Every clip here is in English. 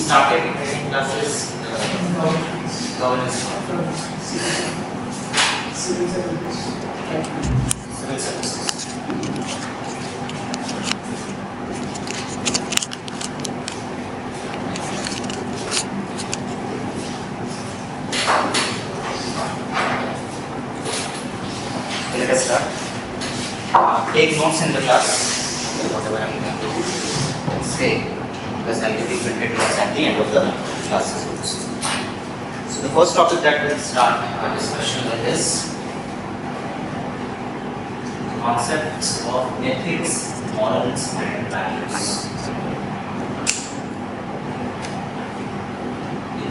started training classes, governance, civil services. Let us start. Take notes in the class, whatever I am going to say, because I will be printed notes at the end of the classes. So the first topic that we will start our discussion with is concepts of ethics, morals, and values.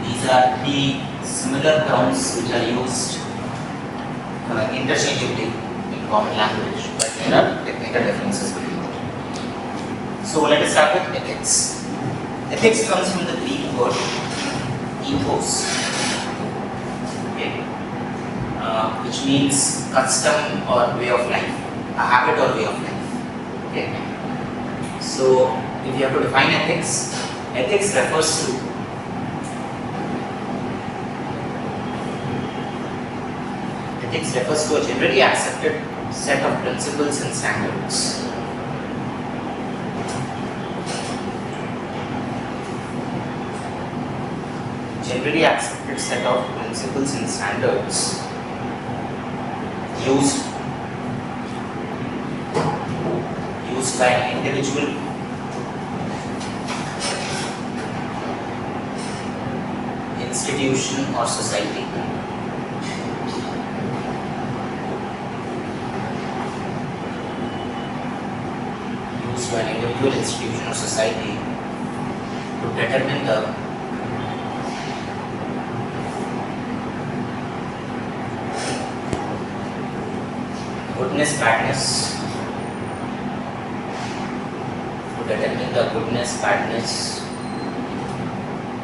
These are the similar terms which are used interchangeably in common language, but there are technical differences between them. So let us start with ethics. Ethics comes from the Greek word ethos, okay, which means custom or way of life, a habit or way of life. Okay. So if you have to define ethics, ethics refers to a generally accepted set of principles and standards. Generally accepted set of principles and standards used by an individual, institution, or society. By an individual, institution, or society to determine the goodness, badness,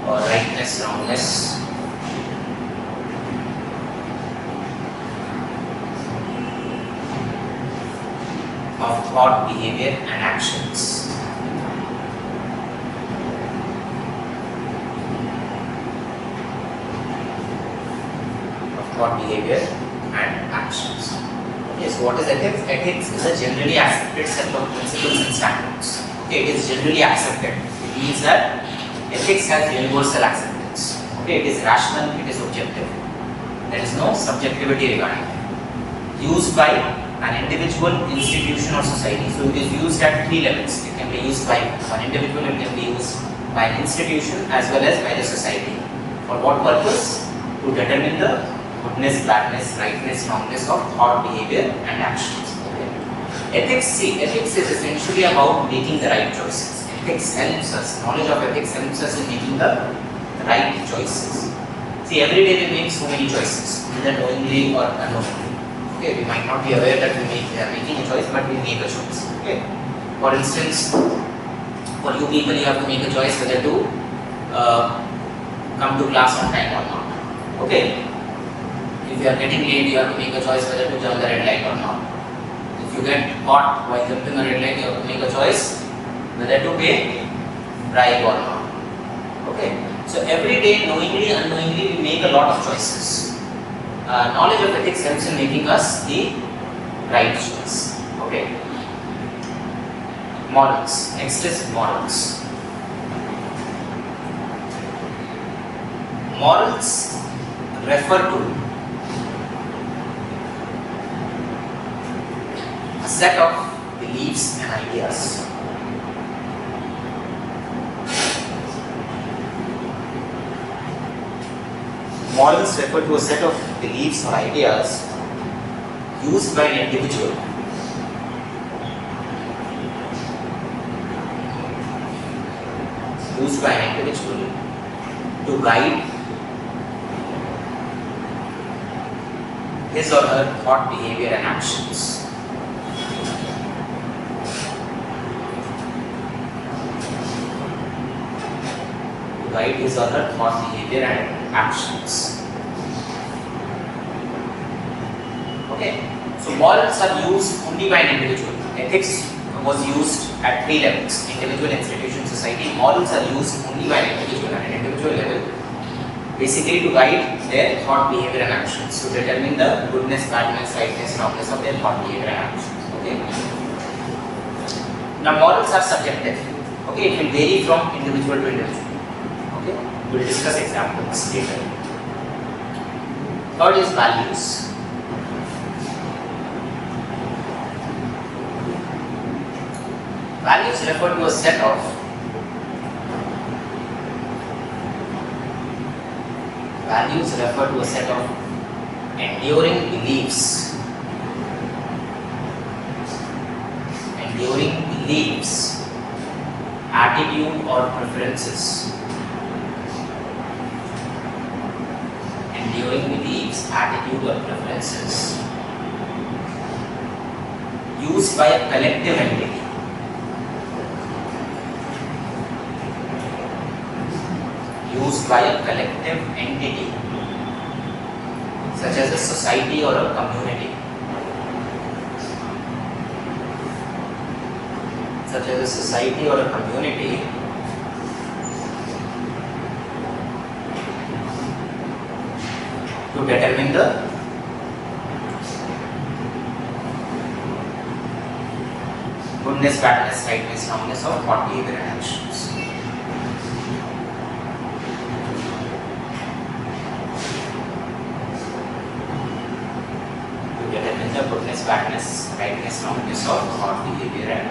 or rightness, wrongness of thought, behavior, and actions. Okay, so what is ethics? Ethics is a generally accepted set of principles and standards. Okay, it is generally accepted. It means that ethics has universal acceptance. Okay, it is rational, it is objective. There is no subjectivity regarding it. Used by an individual, institution, or society. So it is used at three levels. It can be used by one individual, it can be used by an institution, as well as by the society. For what purpose? To determine the goodness, badness, rightness, wrongness of thought, behavior, and actions. Okay. Ethics is essentially about making the right choices. Ethics helps us, knowledge of ethics helps us in making the right choices. See, every day we make so many choices, either knowingly or unknowingly. Okay, we might not be aware that we are making a choice, but we make a choice. Okay. For instance, for you people, you have to make a choice whether to come to class on time or not. Okay. If you are getting late, you have to make a choice whether to jump the red light or not. If you get caught while jumping the red light, you have to make a choice whether to pay bribe or not. Okay. So every day, knowingly, unknowingly, we make a lot of choices. Knowledge of ethics helps in making us the right choice. Okay. Morals. Next is morals. Morals refer to a set of beliefs and ideas. Morals refer to a set of beliefs or ideas used by an individual to guide his or her thought, behavior, and actions. Guide his or her thought, behavior, and actions. Okay, so morals are used only by an individual. Ethics was used at three levels: individual, institution, society. Morals are used only by an individual at an individual level, basically to guide their thought, behavior and actions, to determine the goodness, badness, rightness, wrongness of their thought, behavior and actions. Okay. Now morals are subjective. Okay, it will vary from individual to individual. Okay, we will discuss examples later. Third is values. Values refer to a set of enduring beliefs, attitude or preferences, used by a collective entity. Such as a society or a community. To determine the goodness, badness, rightness, wrongness of thought, behavior and actions. The goodness, badness, rightness, wrongness of thought, behavior and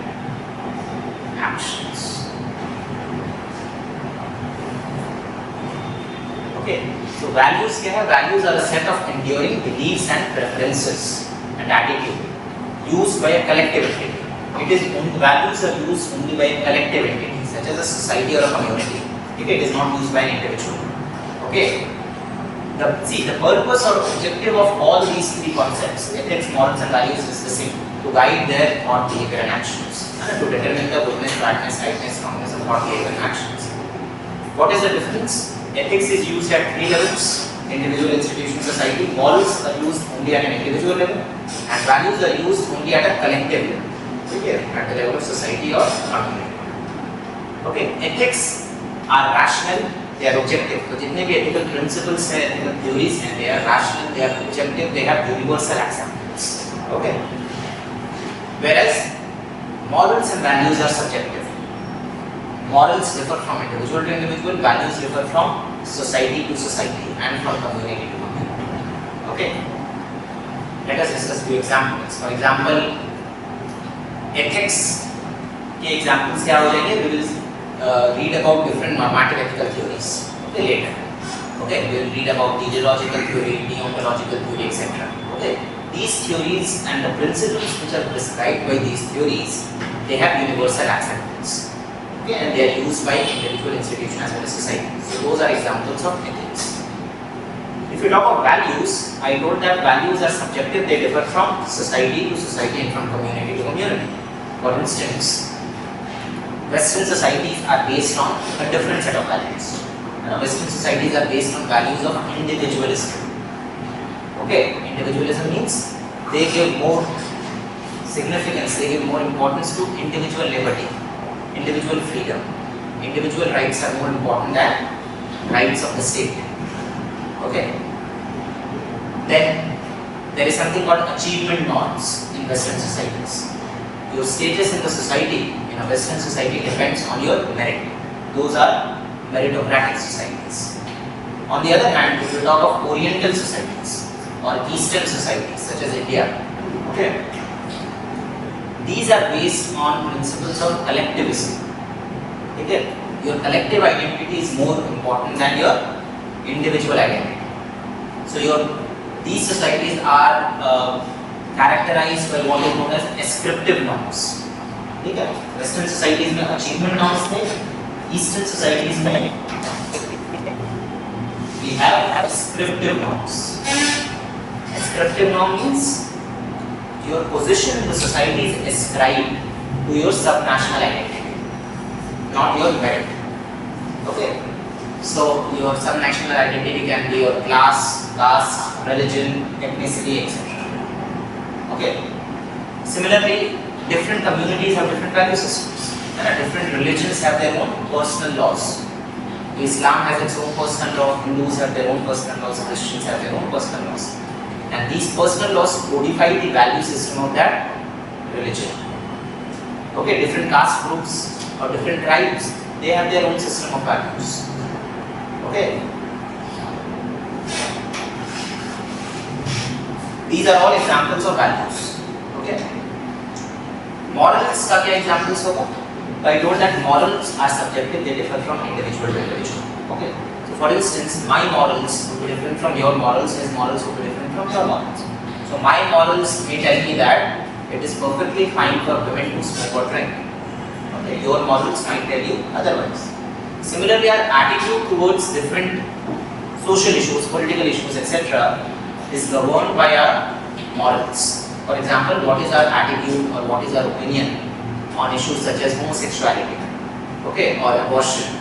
actions. Okay, so values क्या है? Values are a set of enduring beliefs and preferences and attitude used by a collective entity. Values are used only by a collective entity, such as a society or a community. Okay, it is not used by an individual. Okay. The purpose or objective of all these three concepts, ethics, morals and values, is the same: to guide their thought, behavior and actions, and to determine the goodness, badness, rightness, wrongness of thought, behavior and actions. What is the difference? Ethics is used at three levels: individual, institution, society. Morals are used only at an individual level, and values are used only at a collective level, okay, at the level of society or community. Okay, ethics are rational. They are objective. So जितने भी ethical principles हैं, ethical theories हैं, they are rational, they are objective, they have universal acceptance. Okay. Whereas morals and values are subjective. Morals differ from individual to individual, values differ from society to society and from community to community. Okay. Let us discuss few examples. For example, ethics के examples क्या हो जाएंगे? We will read about different normative ethical theories later. Okay, we will read about teleological theory, deontological theory, etc. Okay, these theories and the principles which are prescribed by these theories, they have universal acceptance. Okay, and they are used by individual, institution as well as society. So those are examples of ethics. If you talk of values, I told that values are subjective. They differ from society to society and from community to community. For instance, Western societies are based on a different set of values. Western societies are based on values of individualism. Okay, individualism means they give more significance, they give more importance to individual liberty, individual freedom. Individual rights are more important than rights of the state. Okay. Then there is something called achievement norms in Western societies. Your status in the society, in a Western society, depends on your merit. Those are meritocratic societies. On the other hand, if you talk of Oriental societies or Eastern societies such as India, okay, these are based on principles of collectivism. Okay? Your collective identity is more important than your individual identity. So these societies are characterized by what is known as ascriptive norms. Okay? Western societies में achievement norms थे, Eastern societies में we have ascriptive norms. Ascriptive norm means your position in the society is ascribed to your subnational identity, not your merit. Okay? So your subnational identity can be your class, caste, religion, ethnicity, etc. Okay. Similarly, different communities have different value systems, and different religions have their own personal laws. Islam has its own personal law, Hindus have their own personal laws, Christians have their own personal laws. And these personal laws codify the value system of that religion. Okay, different caste groups or different tribes, they have their own system of values. Okay. These are all examples of values. Okay. Morals का क्या examples होगा? I told that morals are subjective, they differ from individual to individual. Okay. So for instance, my morals would be different from your morals, his morals would be different from your morals. So my morals may tell me that it is perfectly fine for women to smoke or drink. Okay. Your morals might tell you otherwise. Similarly, our attitude towards different social issues, political issues, etc. is governed by our morals. For example, what is our attitude or what is our opinion on issues such as homosexuality, okay, or abortion,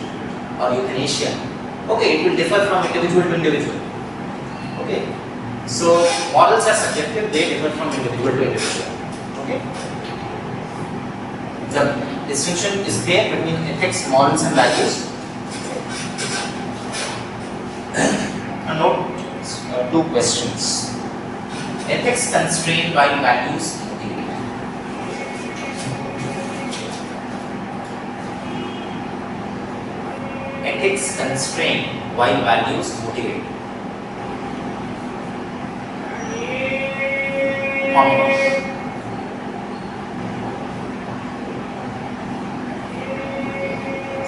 or euthanasia. Okay, it will differ from individual to individual. Okay, so morals are subjective; they differ from individual to individual. Okay, the distinction is clear between ethics, morals, and values. Note two questions. Ethics constrained by values. Ethics constrain while values motivate.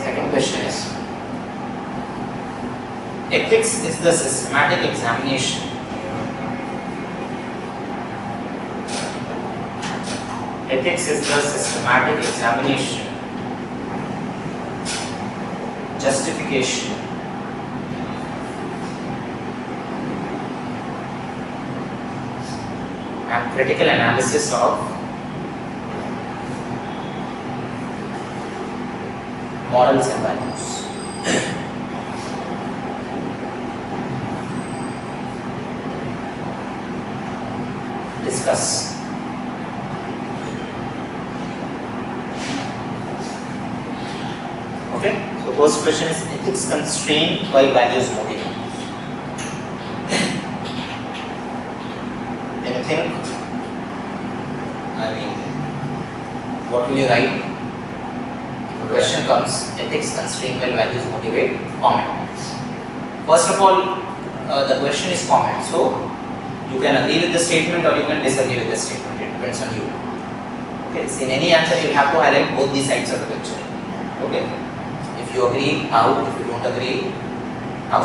Second question is, ethics is the systematic examination justification, and critical analysis of morals and values. Discuss. Okay, so first question is ethics constrained by values motivate. Anything? I mean, what will you write? The question comes, ethics constrained by values motivate, comment. First of all, the question is comment. So, you can agree with the statement or you can disagree with the statement. It depends on you. Okay, so in any answer, you have to highlight both the sides of the picture. Okay. If you agree, how? If you don't agree, how?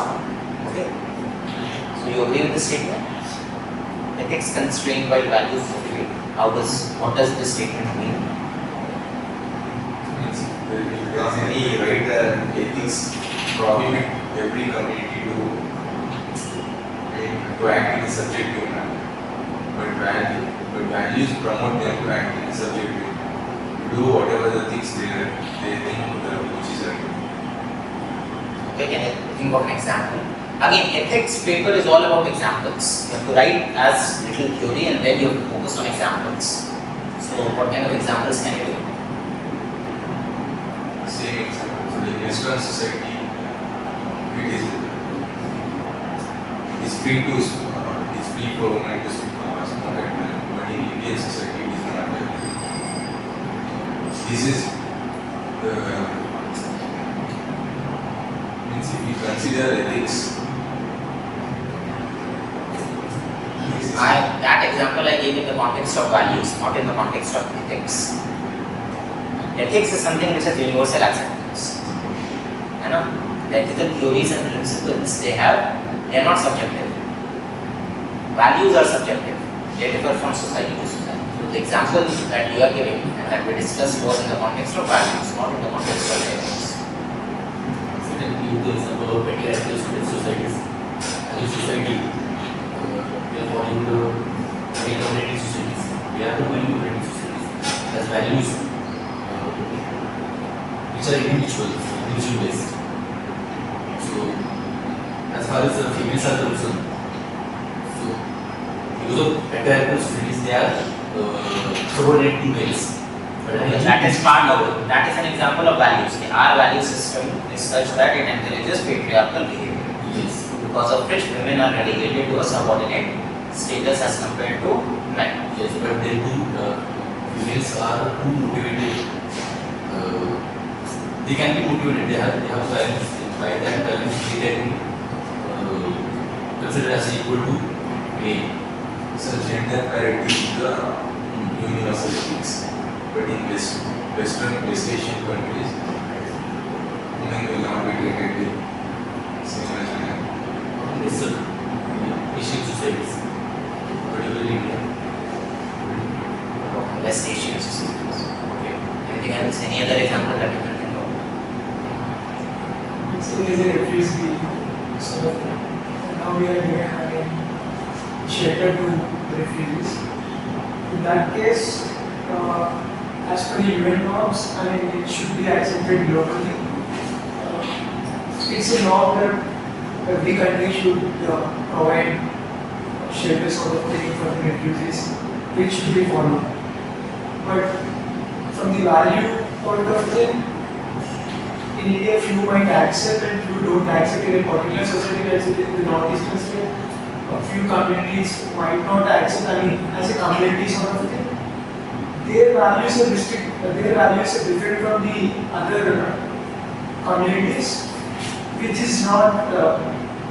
Okay. So you agree with the statement? Ethics constrained by values motivate. What does this statement mean? Basically, right, ethics prohibit every community to act in a subjective manner. But values promote them to act in a subjective manner. Do whatever the things they think which is right. Okay, can you think of an example? Again, ethics paper is all about examples. You have to write as little theory and then you have to focus on examples. So, what kind of examples can you do? Same example. So, in Western society, it is free to it's free for women to smoke at home, but in Indian society, it is not. This is means if we consider ethics. That example I gave in the context of values, not in the context of ethics. Ethics is something which has universal acceptance. You know, the ethical theories and principles they are not subjective. Values are subjective. They differ from society to society. So the example that you are giving and that we discussed was in the context of values, not in the context of ethics. So then give the example of patriarchal societies. As a society, we are following the democratic societies. We are the democratic societies. As values, which are individual based. So, as far as the females are concerned, so because of patriarchal societies, they are subordinate to males. That is part of it. That is an example of values. Our value system is such that it encourages patriarchal behavior, Yes. because of which women are relegated to a subordinate status as compared to men. Yes, but then too, females are too motivated. They can be motivated. They have values. By that values, they can consider as equal to male. So gender parity is the universal ethics, but in West Asian countries, women will not be treated with same as men. It's Asian societies, particularly India. West Asian societies. Okay. Anything else? Any other example that you can think of? So there's a refugee, so now we are having shelter to refugees. In that case, as per the UN norms, I mean, it should be accepted globally. It's a norm that every country should provide shelter sort of thing for the refugees, which should be followed. But from the value point of view, in India, few might accept and few don't accept. In a particular society, let's say in the northeastern state, a few communities might not accept. I mean, as a community sort of thing, their values are their values are different from the other communities, which is not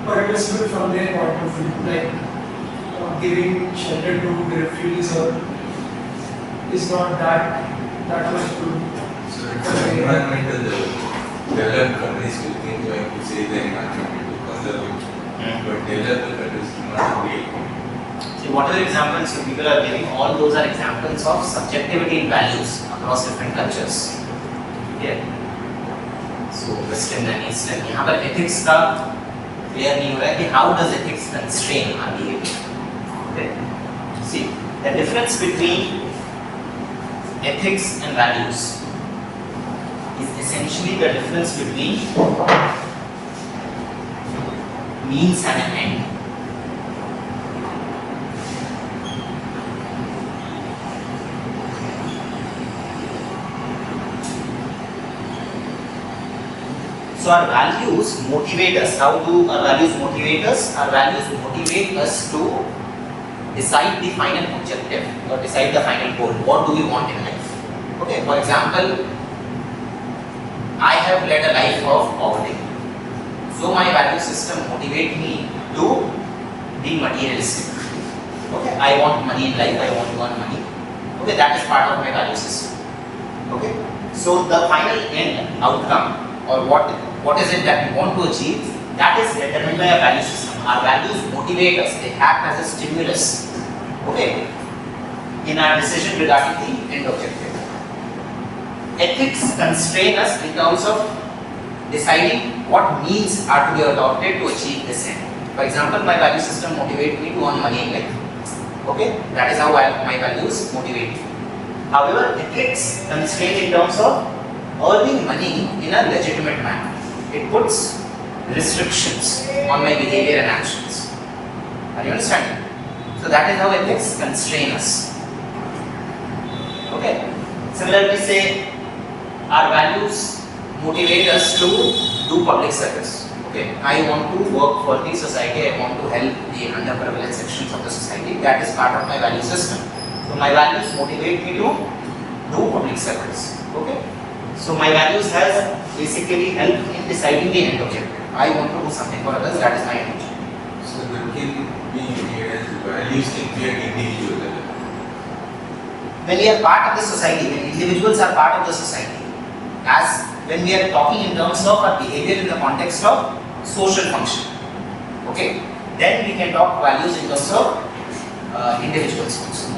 permissible from their point of view. Like giving shelter to the refugees or is not that much good. So it's an environmental level. Developed countries will think like to save the environment to conserve it, but developed countries do not agree. See, whatever examples you people are giving, all those are examples of subjectivity in values across different cultures. Okay. So Western and Eastern. यहाँ पर ethics का clear नहीं हो रहा है कि how does ethics constrain our behavior. Okay. See, the difference between ethics and values is essentially the difference between means and an end. So our values motivate us. How do our values motivate us? Our values motivate us to decide the final objective or decide the final goal. What do we want in life? Okay, for example, I have led a life of poverty. So my value system motivates me to be materialistic. Okay, I want money in life, I want to earn money. Okay, that is part of my value system. Okay, so the final end outcome or what is it that we want to achieve, that is determined by our value system. Our values motivate us, they act as a stimulus. Okay, in our decision regarding the end objective. Ethics constrain us in terms of deciding what means are to be adopted to achieve this end. For example, my value system motivates me to earn money in life. Okay, that is how my values motivate me. However, ethics constrain in terms of earning money in a legitimate manner. It puts restrictions on my behavior and actions. Are you understanding? So that is how ethics constrain us. Okay. Similarly, say our values motivate us to do public service. Okay, I want to work for the society, I want to help the underprivileged sections of the society. That is part of my value system. So my values motivate me to do public service. Okay, so my values has basically helped in deciding the end objective. I want to do something for others. That is my end objective. So there can be as values can be at individual level. When we are part of the society, when individuals are part of the society, as when we are talking in terms of our behavior in the context of social function, okay, then we can talk values in terms of individuals also.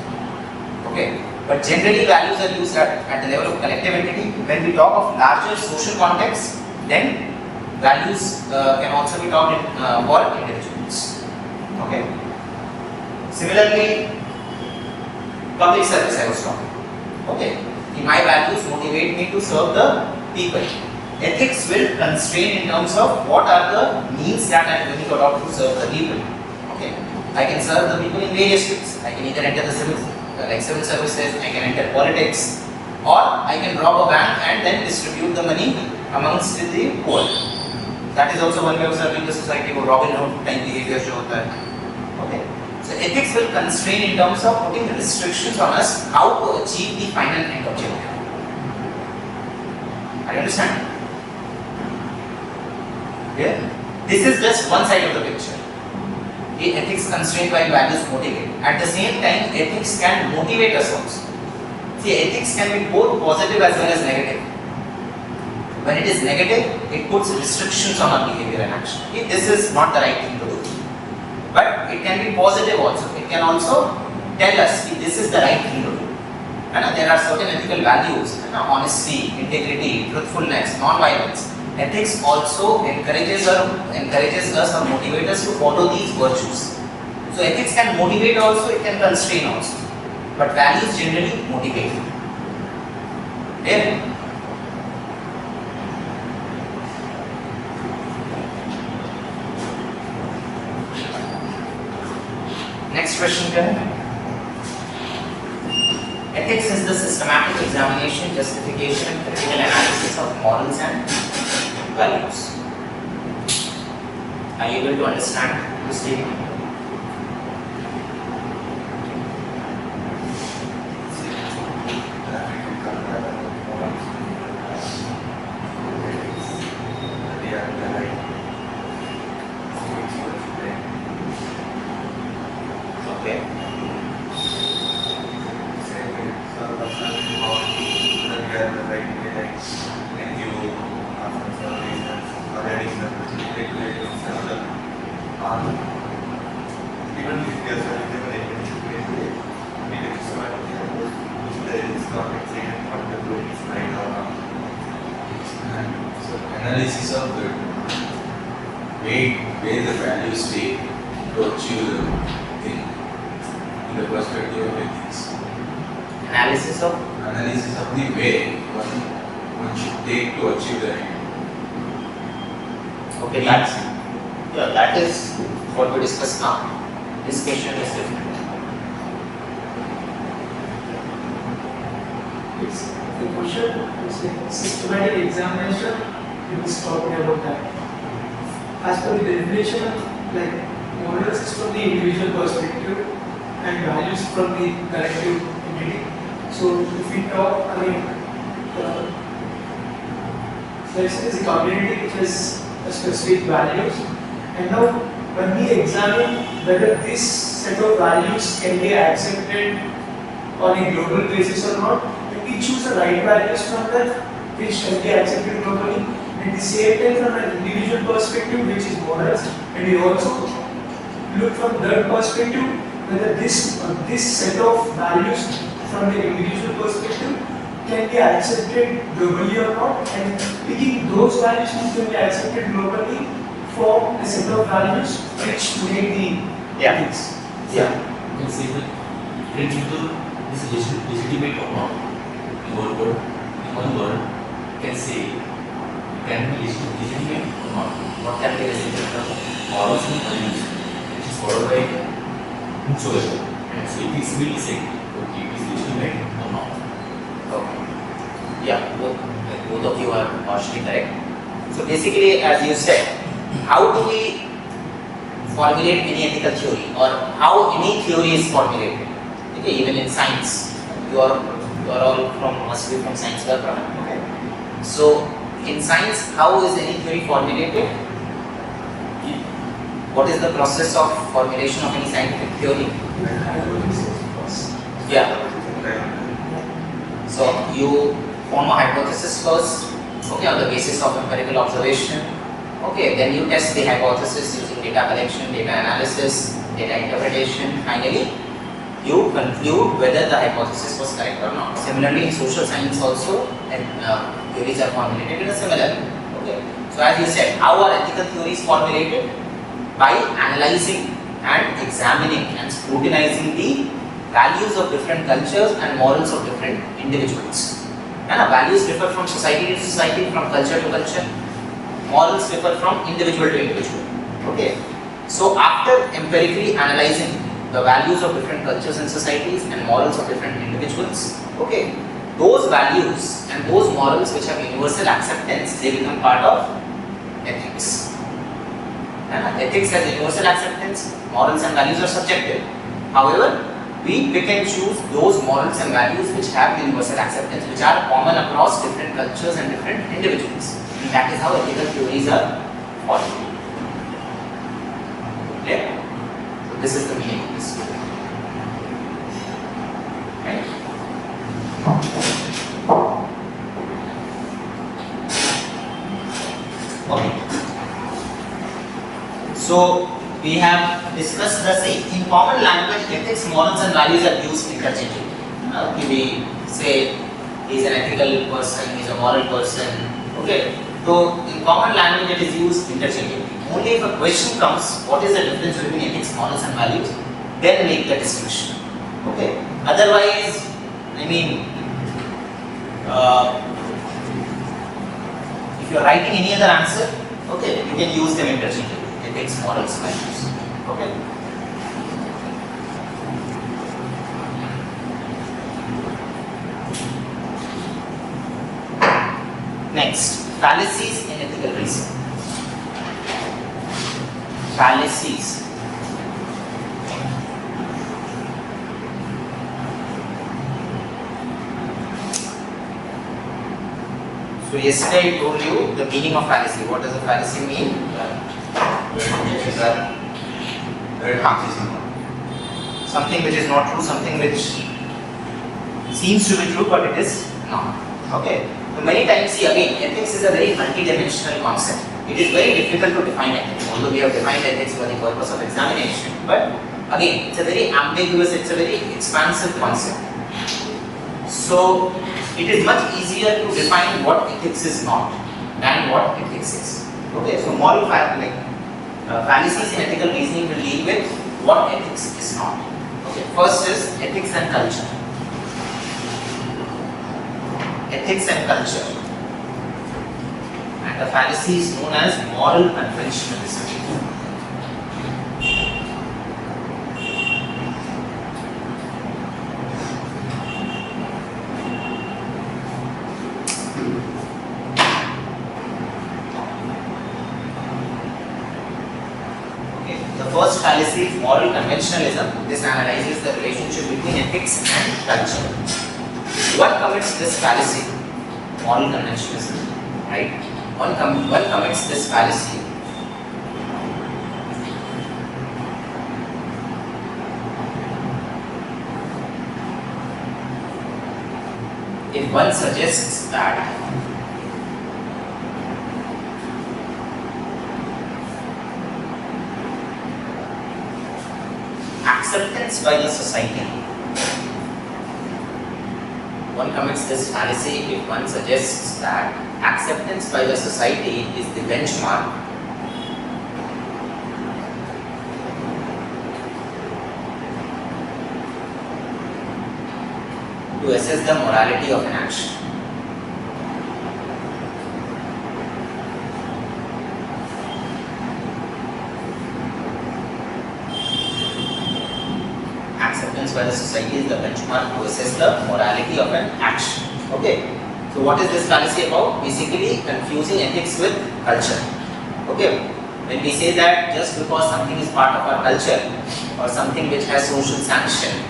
Okay, but generally values are used at the level of collective entity. When we talk of larger social context, then values can also be talked in for individuals. Okay. Similarly, public service I was talking. Okay. My values motivate me to serve the people. Ethics will constrain in terms of what are the means that I am going to adopt to serve the people. Okay. I can serve the people in various ways. I can either enter the civil services, I can enter politics, or I can rob a bank and then distribute the money amongst the poor. That is also one way of serving the society. वो Robin Hood type behavior जो होता है. Okay. So ethics will constrain in terms of putting restrictions on us how to achieve the final end objective. Are you understand? Yeah. This is just one side of the picture. The ethics constrained by values motivate. At the same time, ethics can motivate us also. See, ethics can be both positive as well as negative. When it is negative, it puts restrictions on our behavior and action. Okay, this is not the right thing to do. But it can be positive also. It can also tell us that this is the right thing to do. And there are certain ethical values, honesty, integrity, truthfulness, non-violence. Ethics also encourages us or motivates us to follow these virtues. So ethics can motivate also, it can constrain also. But values generally motivate. Clear? Next question, Karan. Ethics is the systematic examination, justification, critical analysis of morals and values. Are you able to understand this statement? Okay. Analysis of the way the values take to achieve the thing in the perspective of ethics. Analysis of The way one should take to achieve the end. okay, that is what we discussed now. This question is different. It's the question is a systematic examination. It is talking about that. As per the definition, like morals is from the individual perspective and values from the collective entity. So if we talk, let's say there's a community which has a specific values, and now when we examine whether this set of values can be accepted on a global basis or not, then we choose the right values from that which can be accepted globally. At the same time, from an individual perspective, which is morals, and we also look from that perspective whether this set of values from the individual perspective can be accepted globally or not, and picking those values which can be accepted globally form a set of values which make the ethics. Yeah. You can say that principle is legitimate or not. In one word, you can say can be legitimate or not. What can be legitimate? Morals and values, which is followed by whomsoever. So it is really said, okay, it is legitimate or not. Okay. Yeah, both of you are partially correct. So basically, as you said, how do we formulate any ethical theory, or how any theory is formulated? Okay, even in science, you are all must be from science background. Okay. So in science, how is any theory formulated? What is the process of formulation of any scientific theory? Yeah. So you form a hypothesis first, okay, on the basis of empirical observation. Okay, then you test the hypothesis using data collection, data analysis, data interpretation. Finally, you conclude whether the hypothesis was correct or not. Similarly, in social science also, theories are formulated in a similar way. Okay. So as you said, how are ethical theories formulated? By analyzing and examining and scrutinizing the values of different cultures and morals of different individuals. And values differ from society to society, from culture to culture. Morals differ from individual to individual. Okay. So after empirically analyzing the values of different cultures and societies and morals of different individuals, okay, those values and those morals which have universal acceptance, they become part of ethics. And ethics has universal acceptance, morals and values are subjective. However, we pick and choose those morals and values which have universal acceptance, which are common across different cultures and different individuals. And that is how ethical theories are formed. Okay? So this is the meaning of this. Right? Okay. So we have discussed the same. In common language, ethics, morals and values are used interchangeably. We say he is an ethical person, he is a moral person. Okay. So in common language it is used interchangeably. Only if a question comes, what is the difference between ethics, morals and values, then make the distinction. Okay. Otherwise, I mean, if you are writing any other answer, okay, you can use them interchangeably. Ethics, morals, values. Okay. Next, fallacies in ethical reasoning. Fallacies. So yesterday I told you the meaning of fallacy. What does a fallacy mean? Something which is not true, something which seems to be true but it is not. Okay. So many times, see again, ethics is a very multi-dimensional concept. It is very difficult to define ethics, although we have defined ethics for the purpose of examination. But again, it's a very ambiguous, it's a very expansive concept. So it is much easier to define what ethics is not than what ethics is. Okay, so moral fallacies in ethical reasoning will deal with what ethics is not. Okay, first is ethics and culture. Ethics and culture. And the fallacy is known as moral conventionalism. First fallacy is moral conventionalism. This analyzes the relationship between ethics and culture. What commits this fallacy? Moral conventionalism, right? One commits this fallacy if one suggests that acceptance by the society. One commits this fallacy if one suggests that acceptance by the society is the benchmark to assess the morality of an action. Acceptance by the society is the benchmark to assess the morality of an action. Okay. So what is this fallacy about? Basically confusing ethics with culture. Okay. When we say that just because something is part of our culture or something which has social sanction,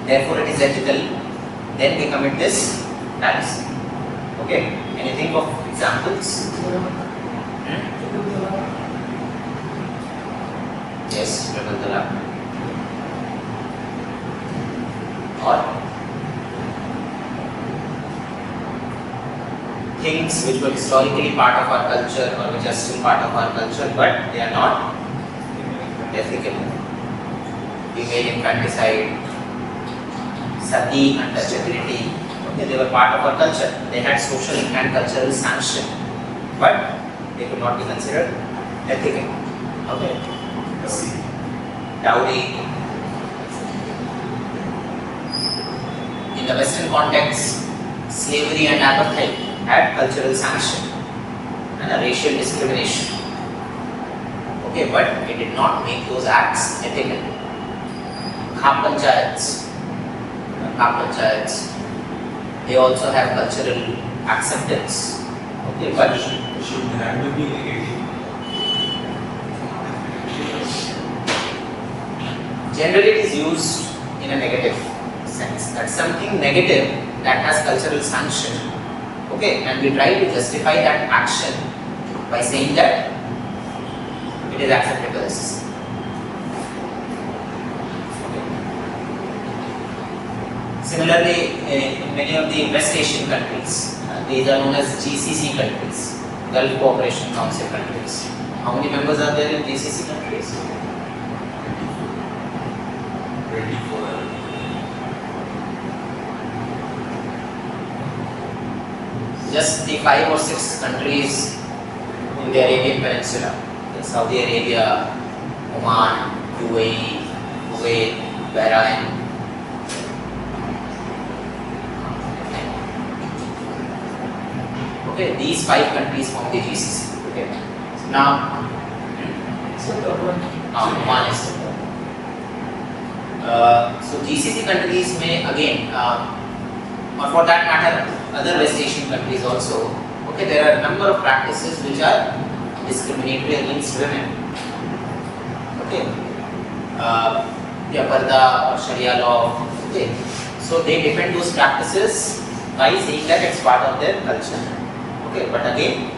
therefore it is ethical, then we commit this fallacy. Okay. Can you think of examples? Yes, rebel the law. Or things which were historically part of our culture or which are still part of our culture but they are not ethical. Female infanticide, sati, untouchability, okay, they were part of our culture. They had social and cultural sanction but they could not be considered ethical. Okay. Dowry. In the Western context, slavery and apartheid had cultural sanction and a racial discrimination. Okay, but it did not make those acts ethical. Kham panchayats, They also have cultural acceptance. Okay, but should have to be negative. generally it is used in a negative sense. That something negative that has cultural sanction. Okay, and we try to justify that action by saying that it is acceptable as society. Similarly, in many of the West Asian countries, these are known as GCC countries, Gulf Cooperation Council countries. How many members are there in GCC countries? 24. Just the 5 or 6 countries in the Arabian Peninsula, Saudi Arabia, Oman, UAE, Kuwait, Bahrain. Okay, these 5 countries form the GCC. Okay, now Oman is the third. So GCC countries may again, or for that matter, other West Asian countries also. Okay, there are a number of practices which are discriminatory against women. Okay, Parda or Sharia law. Okay, so they defend those practices by saying that it's part of their culture. Okay, but again,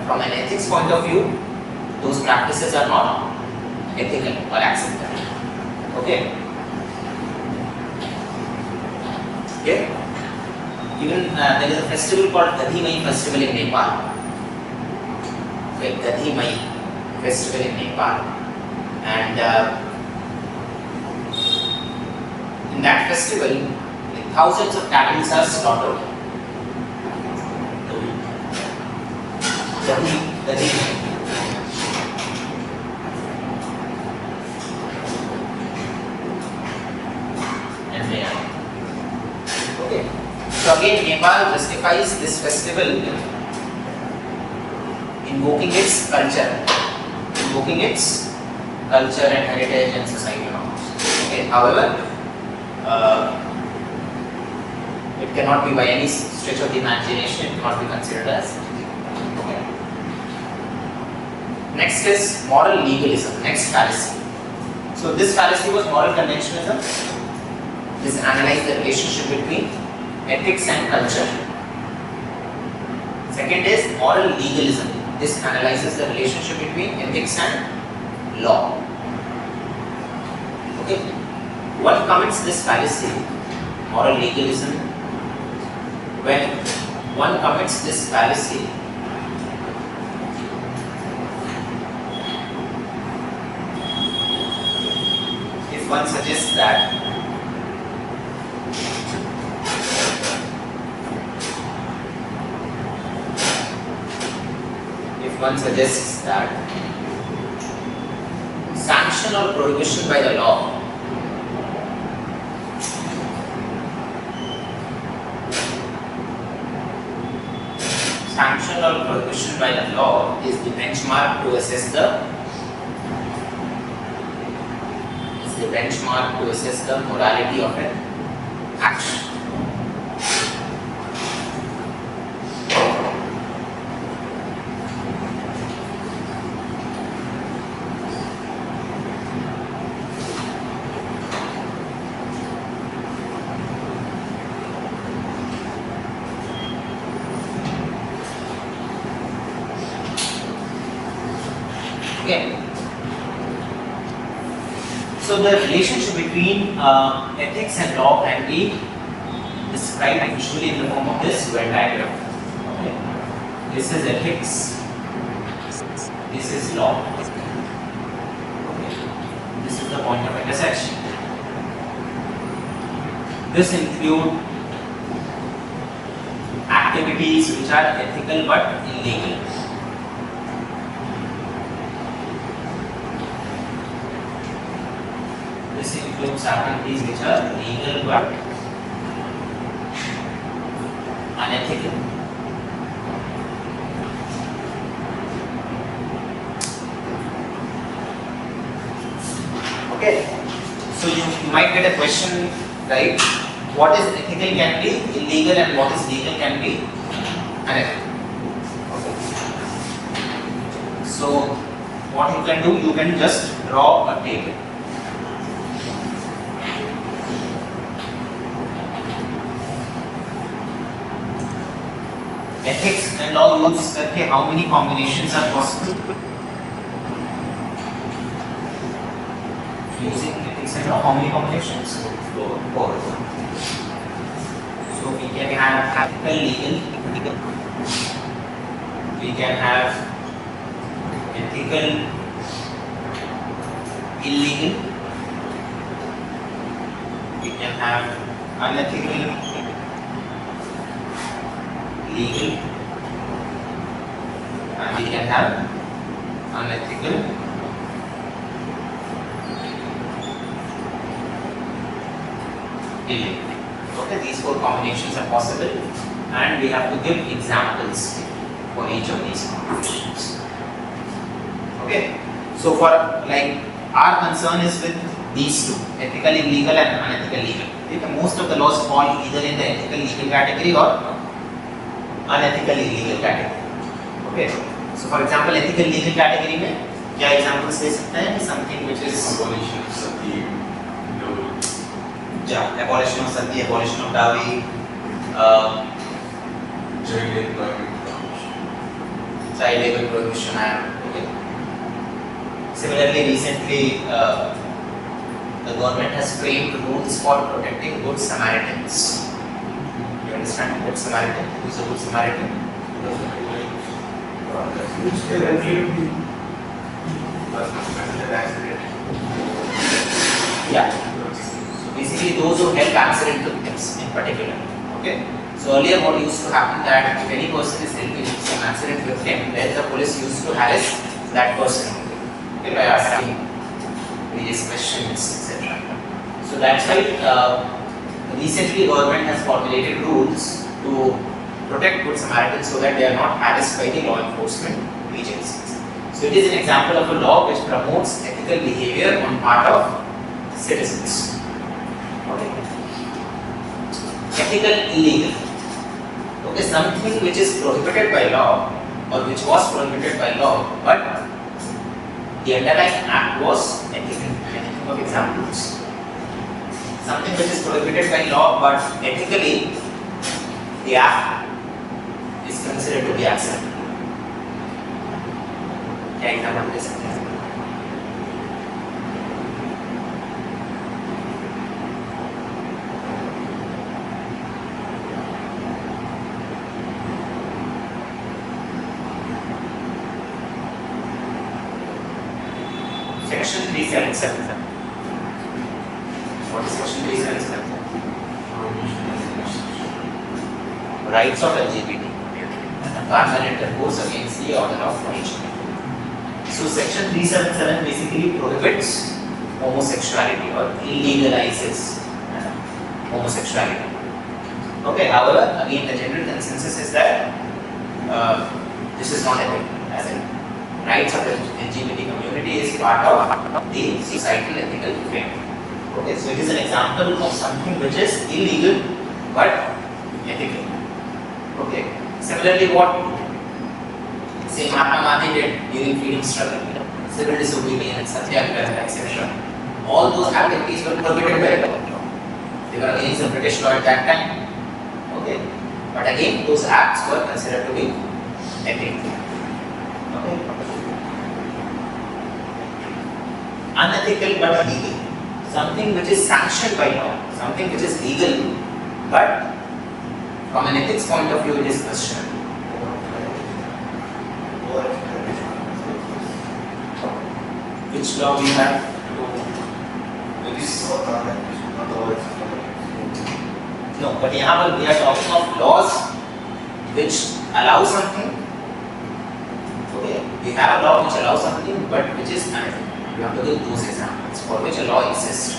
from an ethics point of view, those practices are not ethical or acceptable. Okay. Okay. Even there is a festival called Gadhi Mai festival in Nepal. Okay, Gadhi Mai festival in Nepal, and in that festival, thousands of cattle are slaughtered. Gadhi Mai. Okay. So again, Nepal justifies this festival invoking its culture and heritage and society norms. Okay. However, it cannot be by any stretch of the imagination. It cannot be considered as. Okay. Next is moral legalism. Next fallacy. So this fallacy was moral conventionalism. This analyzes the relationship between ethics and culture. Second is moral legalism. This analyzes the relationship between ethics and law. Okay. One commits this fallacy, moral legalism, when one commits this fallacy, if one suggests that sanction or prohibition by the law is the benchmark to assess the morality of an action. Okay. So the relationship between ethics and law can be described usually in the form of this Venn diagram. Okay. This is ethics. This is law. Okay. This is the point of intersection. This includes activities which are ethical but illegal. This includes activities which are legal but unethical. Okay, so you might get a question, right? what is ethical can be illegal and what is legal can be unethical. So what you can do, you can just draw a table. Ethics and law use करके how many combinations are possible? Using ethics and law, how many combinations? Four. So we can have ethical, legal. We can have ethical, illegal. We can have unethical, legal, and we can have unethical, illegal. Okay, these four combinations are possible, and we have to give examples for each of these combinations. Okay, so for like our concern is with these two, ethical illegal and unethical legal. Okay, most of the laws fall either in the ethical legal category or unethical illegal category. Okay, so for example ethical legal category में क्या examples दे सकते हैं? Something which is abolition of sati, abolition of sati, abolition of dowry, child employment prohibition. Child labor prohibition act. Okay. Similarly, recently the government has framed rules for protecting good Samaritans. You understand good Samaritan? Who is a good Samaritan? Which they relate Yeah. So basically, those who help accident victims in particular. Okay. So earlier, what used to happen that if any person is helping some accident victim, then the police used to harass that person by asking various questions, etc. So that's why recently government has formulated rules to protect good Samaritans so that they are not harassed by the law enforcement agencies. So it is an example of a law which promotes ethical behavior on part of citizens. Okay. Ethical illegal. Okay, something which is prohibited by law or which was prohibited by law, but the underlying act was ethical. Can you think of examples? Something which is prohibited by law, but ethically the act is considered to be acceptable. क्या example दे सकते हैं? Section 377. What is Section 377? Rights of LGBT. Carnal intercourse against the order of nature. So Section 377 basically prohibits homosexuality or illegalizes homosexuality. Okay, however, again the general consensus is that this is not ethical, as in rights of the LGBT community is part of the societal ethical framework. Okay, so it is an example of something which is illegal but ethical. Okay, similarly what say Mahatma Gandhi did during freedom struggle, civil disobedience, satyagraha, etc. All those activities were prohibited by law. They were against the British law at that time. Okay, but again those acts were considered to be ethical. Okay. Unethical but legal. Something which is sanctioned by law, something which is legal, but from an ethics point of view it is questionable. Which law we have? No, but here we are talking of laws which allow something. Okay, we have a law which allows something, but which is unethical. We have to give those examples for which a law exists.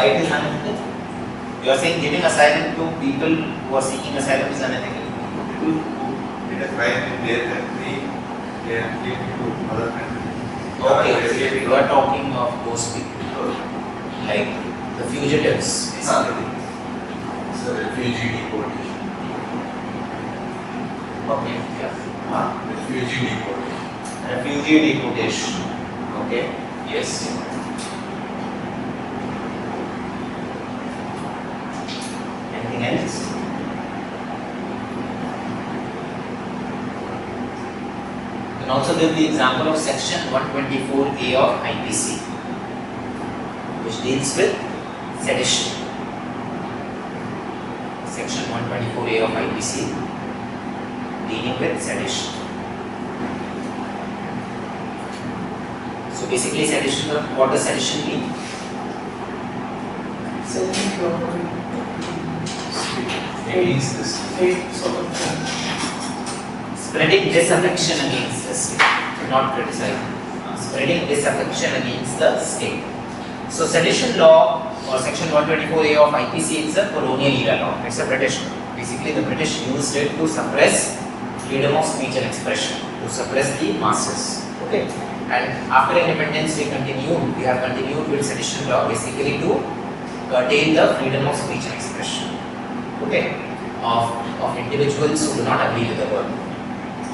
Why it is unethical? You are saying giving asylum to people who are seeking asylum is unethical. It is why in their country they are taken to other countries. Okay, you are talking of those people, like the fugitives, basically. It's a refugee deportation. Okay, yeah. Refugee deportation. Refugee deportation. Okay, yes. Anything else? You can also give the example of section 124A of IPC, which deals with sedition. Section 124A of IPC dealing with sedition. So basically sedition, what does sedition mean? Selling property. Against this. Sort of thing. Spreading disaffection against the state, not criticizing. Spreading disaffection against the state. So sedition law or section 124A of IPC is a colonial era law. It's a British law. Basically the British used it to suppress freedom of speech and expression, to suppress the masses. Okay. And after independence we have continued with sedition law basically to curtail the freedom of speech and expression. Okay. Of individuals who do not agree with the government.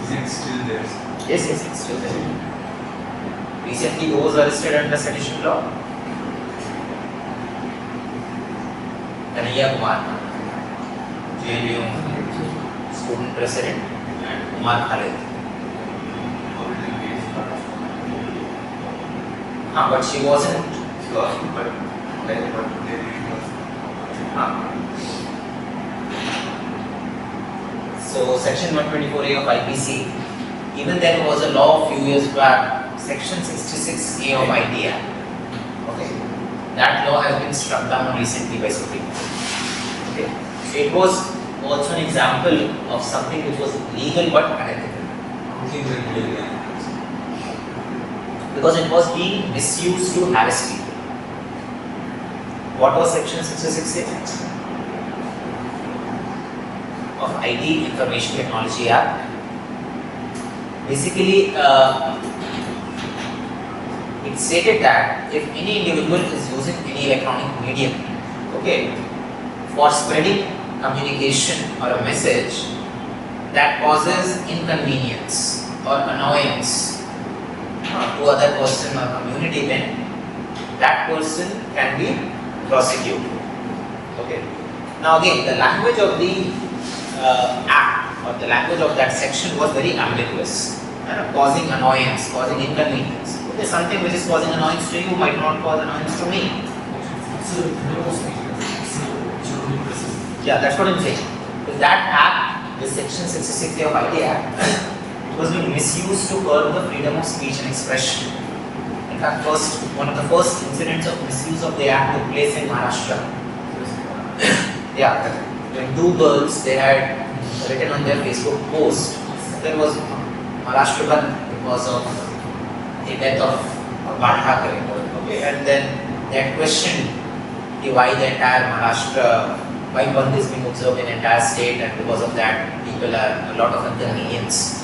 Is it still there? Yes, it's still there. Recently, those arrested under sedition law, Kanhaiya Kumar, JNU student president, and Kumar Khalid. But she wasn't. But like what they did was. So, section 124A of IPC, even there was a law a few years back, section 66A of ITI. Okay, that law has been struck down recently by Supreme Court. Okay, so it was also an example of something which was legal but unethical. Because it was being misused to harass people. What was section 66A? Of IT Information Technology Act. Basically, it stated that if any individual is using any electronic medium, okay, for spreading communication or a message that causes inconvenience or annoyance to other person or community, then that person can be prosecuted. Okay. Now again, the language of the act or the language of that section was very ambiguous, causing annoyance, causing inconvenience. Okay, something which is causing annoyance to you might not cause annoyance to me. Yeah, that's what I'm saying. With that act, this section 66A of IT Act, it was being misused to curb the freedom of speech and expression. In fact, one of the first incidents of misuse of the act took place in Maharashtra. Yeah. When two girls, they had written on their Facebook post, there was Maharashtra ban because of the death of Bal Thackeray. Okay, and then they had questioned why the entire Maharashtra, why ban is being observed in the entire state, and because of that, people are a lot of inconvenience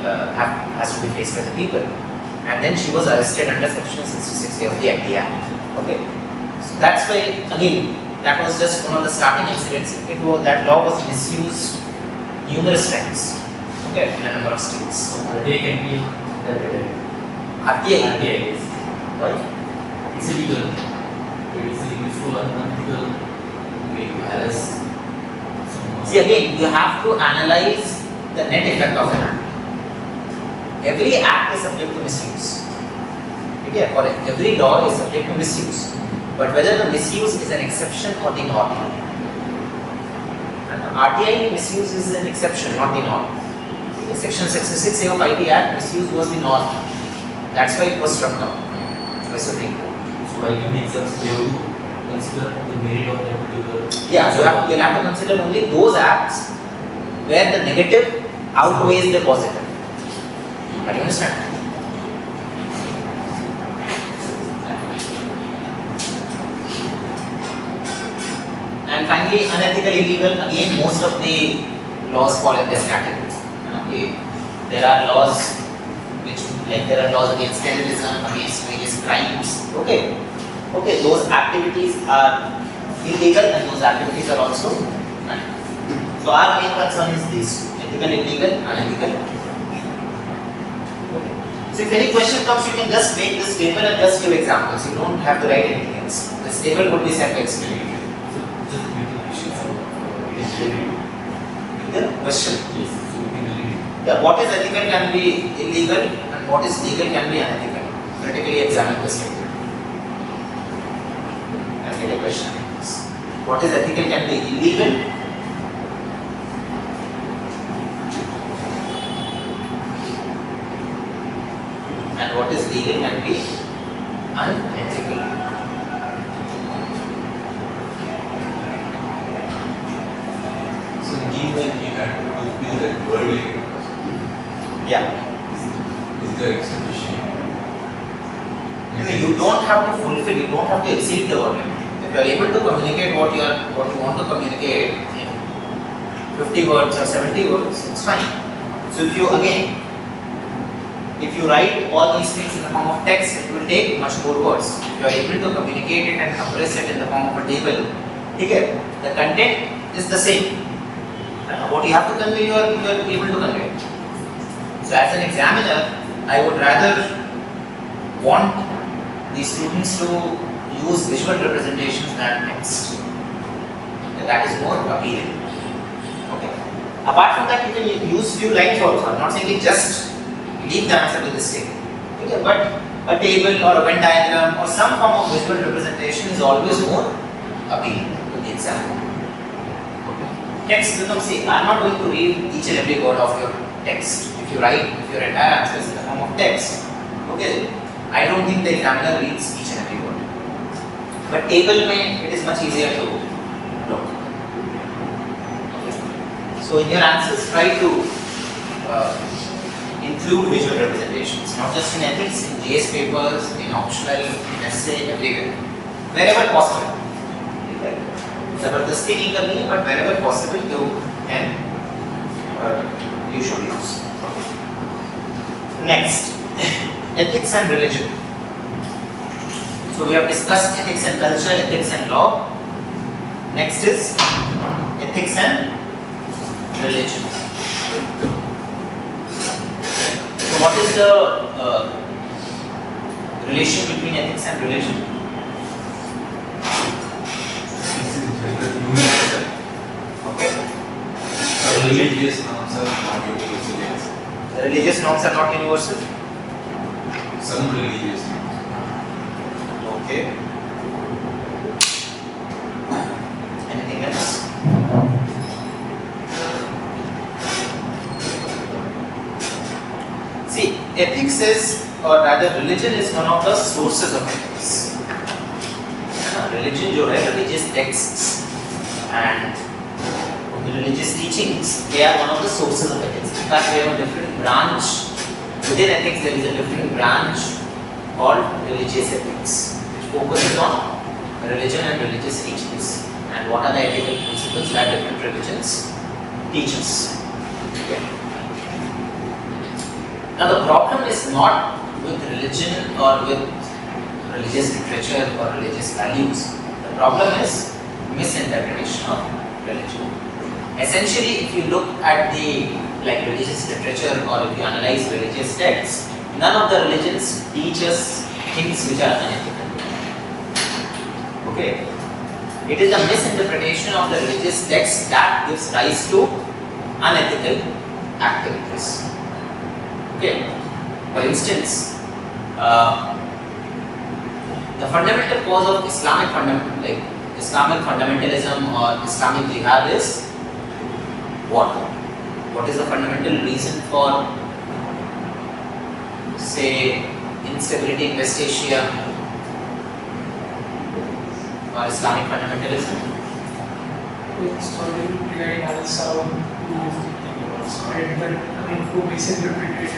has to be faced by the people. And then she was arrested under section 66A of the ITI Act. Okay, so that's why again. That was just one of the starting incidents. That law was misused numerous times. Okay, in a number of states. RTI can be interpreted. RTI? Yes. Right? It's illegal. It is useful and unethical way to harass someone. See again, you have to analyze the net effect of an act. Every act is subject to misuse. Okay, for every law is subject to misuse. But whether the misuse is an exception or the norm. And RTI misuse is an exception, not the norm. In section 66A of IT Act, misuse was the norm. That's why it was struck down by Supreme Court. So I can exams they will consider the merit of that particular. Yeah, so you'll have to consider only those acts where the negative outweighs the positive. Are you understand? finally, unethical, illegal. Again, most of the laws fall in this category. Okay, there are laws which, like there are laws against terrorism, against various crimes. Okay, those activities are illegal and those activities are also unethical. So our main concern is these two: ethical, illegal, unethical. Okay. So if any question comes, you can just make this table and just give examples. You don't have to write anything else. This table would be self-explanatory. Just give the question for The question. yes, so we can read it. Yeah, what is ethical can be illegal and what is legal can be unethical. Critically examine this table. And get a question. What is ethical can be illegal and what is legal can be unethical. So meanwhile you had to fulfill that word limit. Yeah. Is there execution? You don't have to fulfill, you don't have to exceed the word limit. If you are able to communicate what you want to communicate in 50 words or 70 words, it's fine. So if you write all these things in the form of text, it will take much more words. If you are able to communicate it and compress it in the form of a table, okay, the content is the same. What you have to convey, you are able to convey. So as an examiner, I would rather want the students to use visual representations than text. That is more appealing. Okay. Apart from that, you can use few lines also. I'm not saying just leave the answer to this table. Okay, but a table or a Venn diagram or some form of visual representation is always more appealing to the examiner. Text becomes, see, I'm not going to read each and every word of your text. If you write your entire answers in the form of text, okay, I don't think the examiner reads each and every word. But table mein, it is much easier to look. Okay. So in your answers, try to include visual representations, not just in ethics, in GS papers, in optional, in essay, everywhere, wherever possible. जबरदस्ती नहीं करनी है, but wherever possible you can you should use. Next, ethics and religion. So we have discussed ethics and culture, ethics and law. Next is ethics and religion. So what is the relation between ethics and religion? Okay. Religious norms are not universal. The religious norms are not universal. Some religious norms. Okay. Anything else? See, ethics is, or rather religion is one of the sources of ethics. Religion जो है, religious texts and religious teachings, they are one of the sources of ethics. In fact, we have a different branch within ethics. There is a different branch called religious ethics, which focuses on religion and religious teachings and what are the ethical principles that different religions teach us. Okay. Now the problem is not with religion or with religious literature or religious values. The problem is misinterpretation of religion. Essentially, if you look at the religious literature or if you analyze religious texts, none of the religions teach us things which are unethical. Okay, it is a misinterpretation of the religious text that gives rise to unethical activities. Okay, for instance, the fundamental cause of Islamic fundamentalism or Islamic jihad is what? What is the fundamental reason for, say, instability in West Asia or Islamic fundamentalism? It's already regarding Al-Saud who misinterpreted it.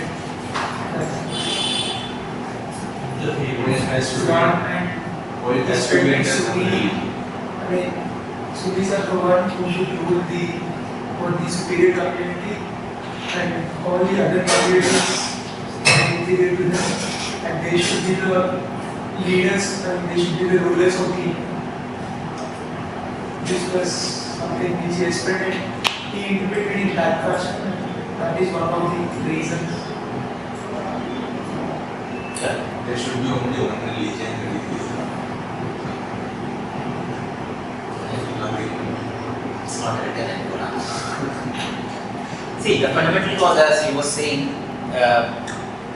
It has to be. Quran and Or it has to be Sunni. I mean, So these are the ones who should rule the superior community, and all the other communities are inferior to them, and they should be the leaders and they should be the rulers of the. This was something which he explained. He interpreted in that fashion. That is one of the reasons. There should be only one religion, that is It's not written in Quran. See, the fundamental cause, as you were saying,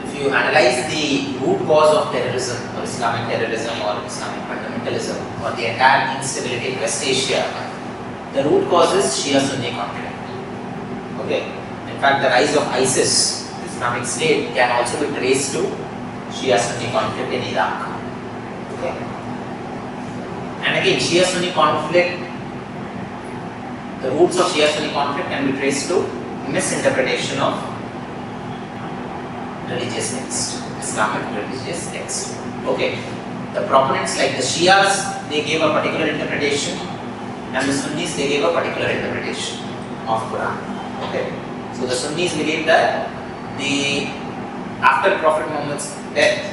if you analyze the root cause of terrorism or Islamic terrorism or Islamic fundamentalism or the entire instability in West Asia, the root cause is Shia-Sunni conflict. Okay. In fact, the rise of ISIS, Islamic State, can also be traced to Shia-Sunni conflict in Iraq. Okay. And again, Shia-Sunni conflict, the roots of Shia-Sunni conflict can be traced to misinterpretation of religious text, Islamic religious text. Okay. The proponents like the Shias, they gave a particular interpretation, and the Sunnis, they gave a particular interpretation of Quran. Okay. So the Sunnis believe that after Prophet Muhammad's death,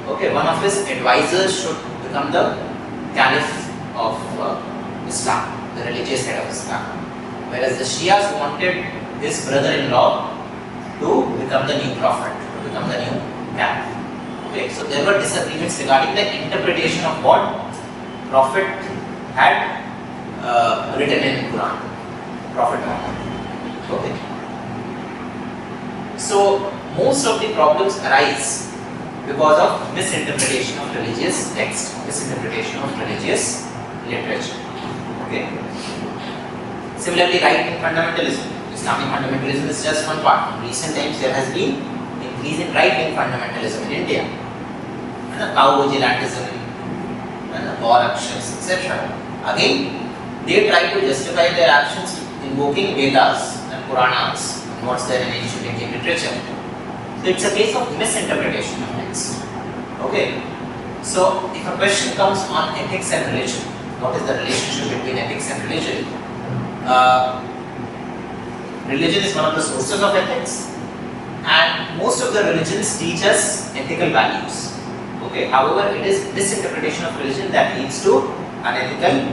okay, one of his advisors should become the Caliph of Islam, the religious head of Islam. Whereas the Shias wanted his brother-in-law to become the new prophet, to become the new Caliph. Okay, so there were disagreements regarding the interpretation of what Prophet had written in Quran, Prophet Muhammad. Okay. So most of the problems arise because of misinterpretation of religious text, misinterpretation of religious literature. Okay. Similarly, right-wing fundamentalism, Islamic fundamentalism is just one part. In recent times, there has been increase in right-wing fundamentalism in India, cow vigilantism, and war actions, etc. Again, they try to justify their actions invoking Vedas and Puranas, and what's there in ancient Indian literature. So it's a case of misinterpretation of text. Okay. So if a question comes on ethics and religion, what is the relationship between ethics and religion? Religion is one of the sources of ethics, and most of the religions teach us ethical values. Okay. However, it is misinterpretation of religion that leads to unethical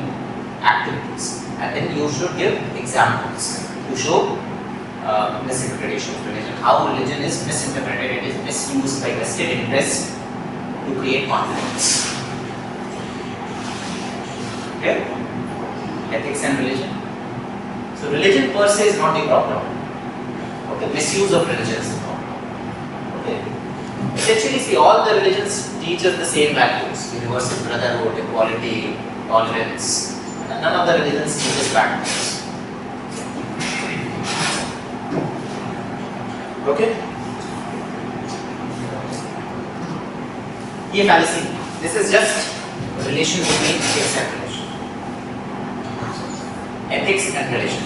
activities, and then you should give examples to show misinterpretation of religion, how religion is misinterpreted, it is misused by vested interests to create conflicts. Okay? Ethics and religion. So religion per se is not the problem. Okay, misuse of religion is the problem. Okay. Essentially, see, all the religions teach us the same values: universal brotherhood, equality, tolerance. None of the religions teach us bad things. Okay? ये fallacy. This is just relation between ethics and religion. Ethics and religion.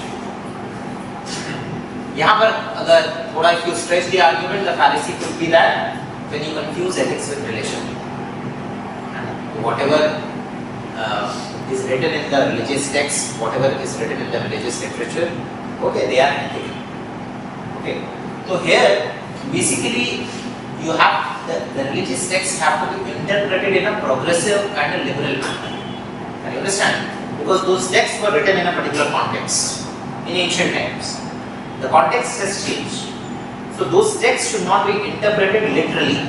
यहाँ पर अगर थोड़ा if you stretch the argument, the fallacy could be that when you confuse ethics with religion, whatever is written in the religious text, whatever is written in the religious literature, okay, they are ethical. Okay. So here, basically, you have the religious texts have to be interpreted in a progressive and a liberal manner. Can you understand? Because those texts were written in a particular context in ancient times. The context has changed. So those texts should not be interpreted literally.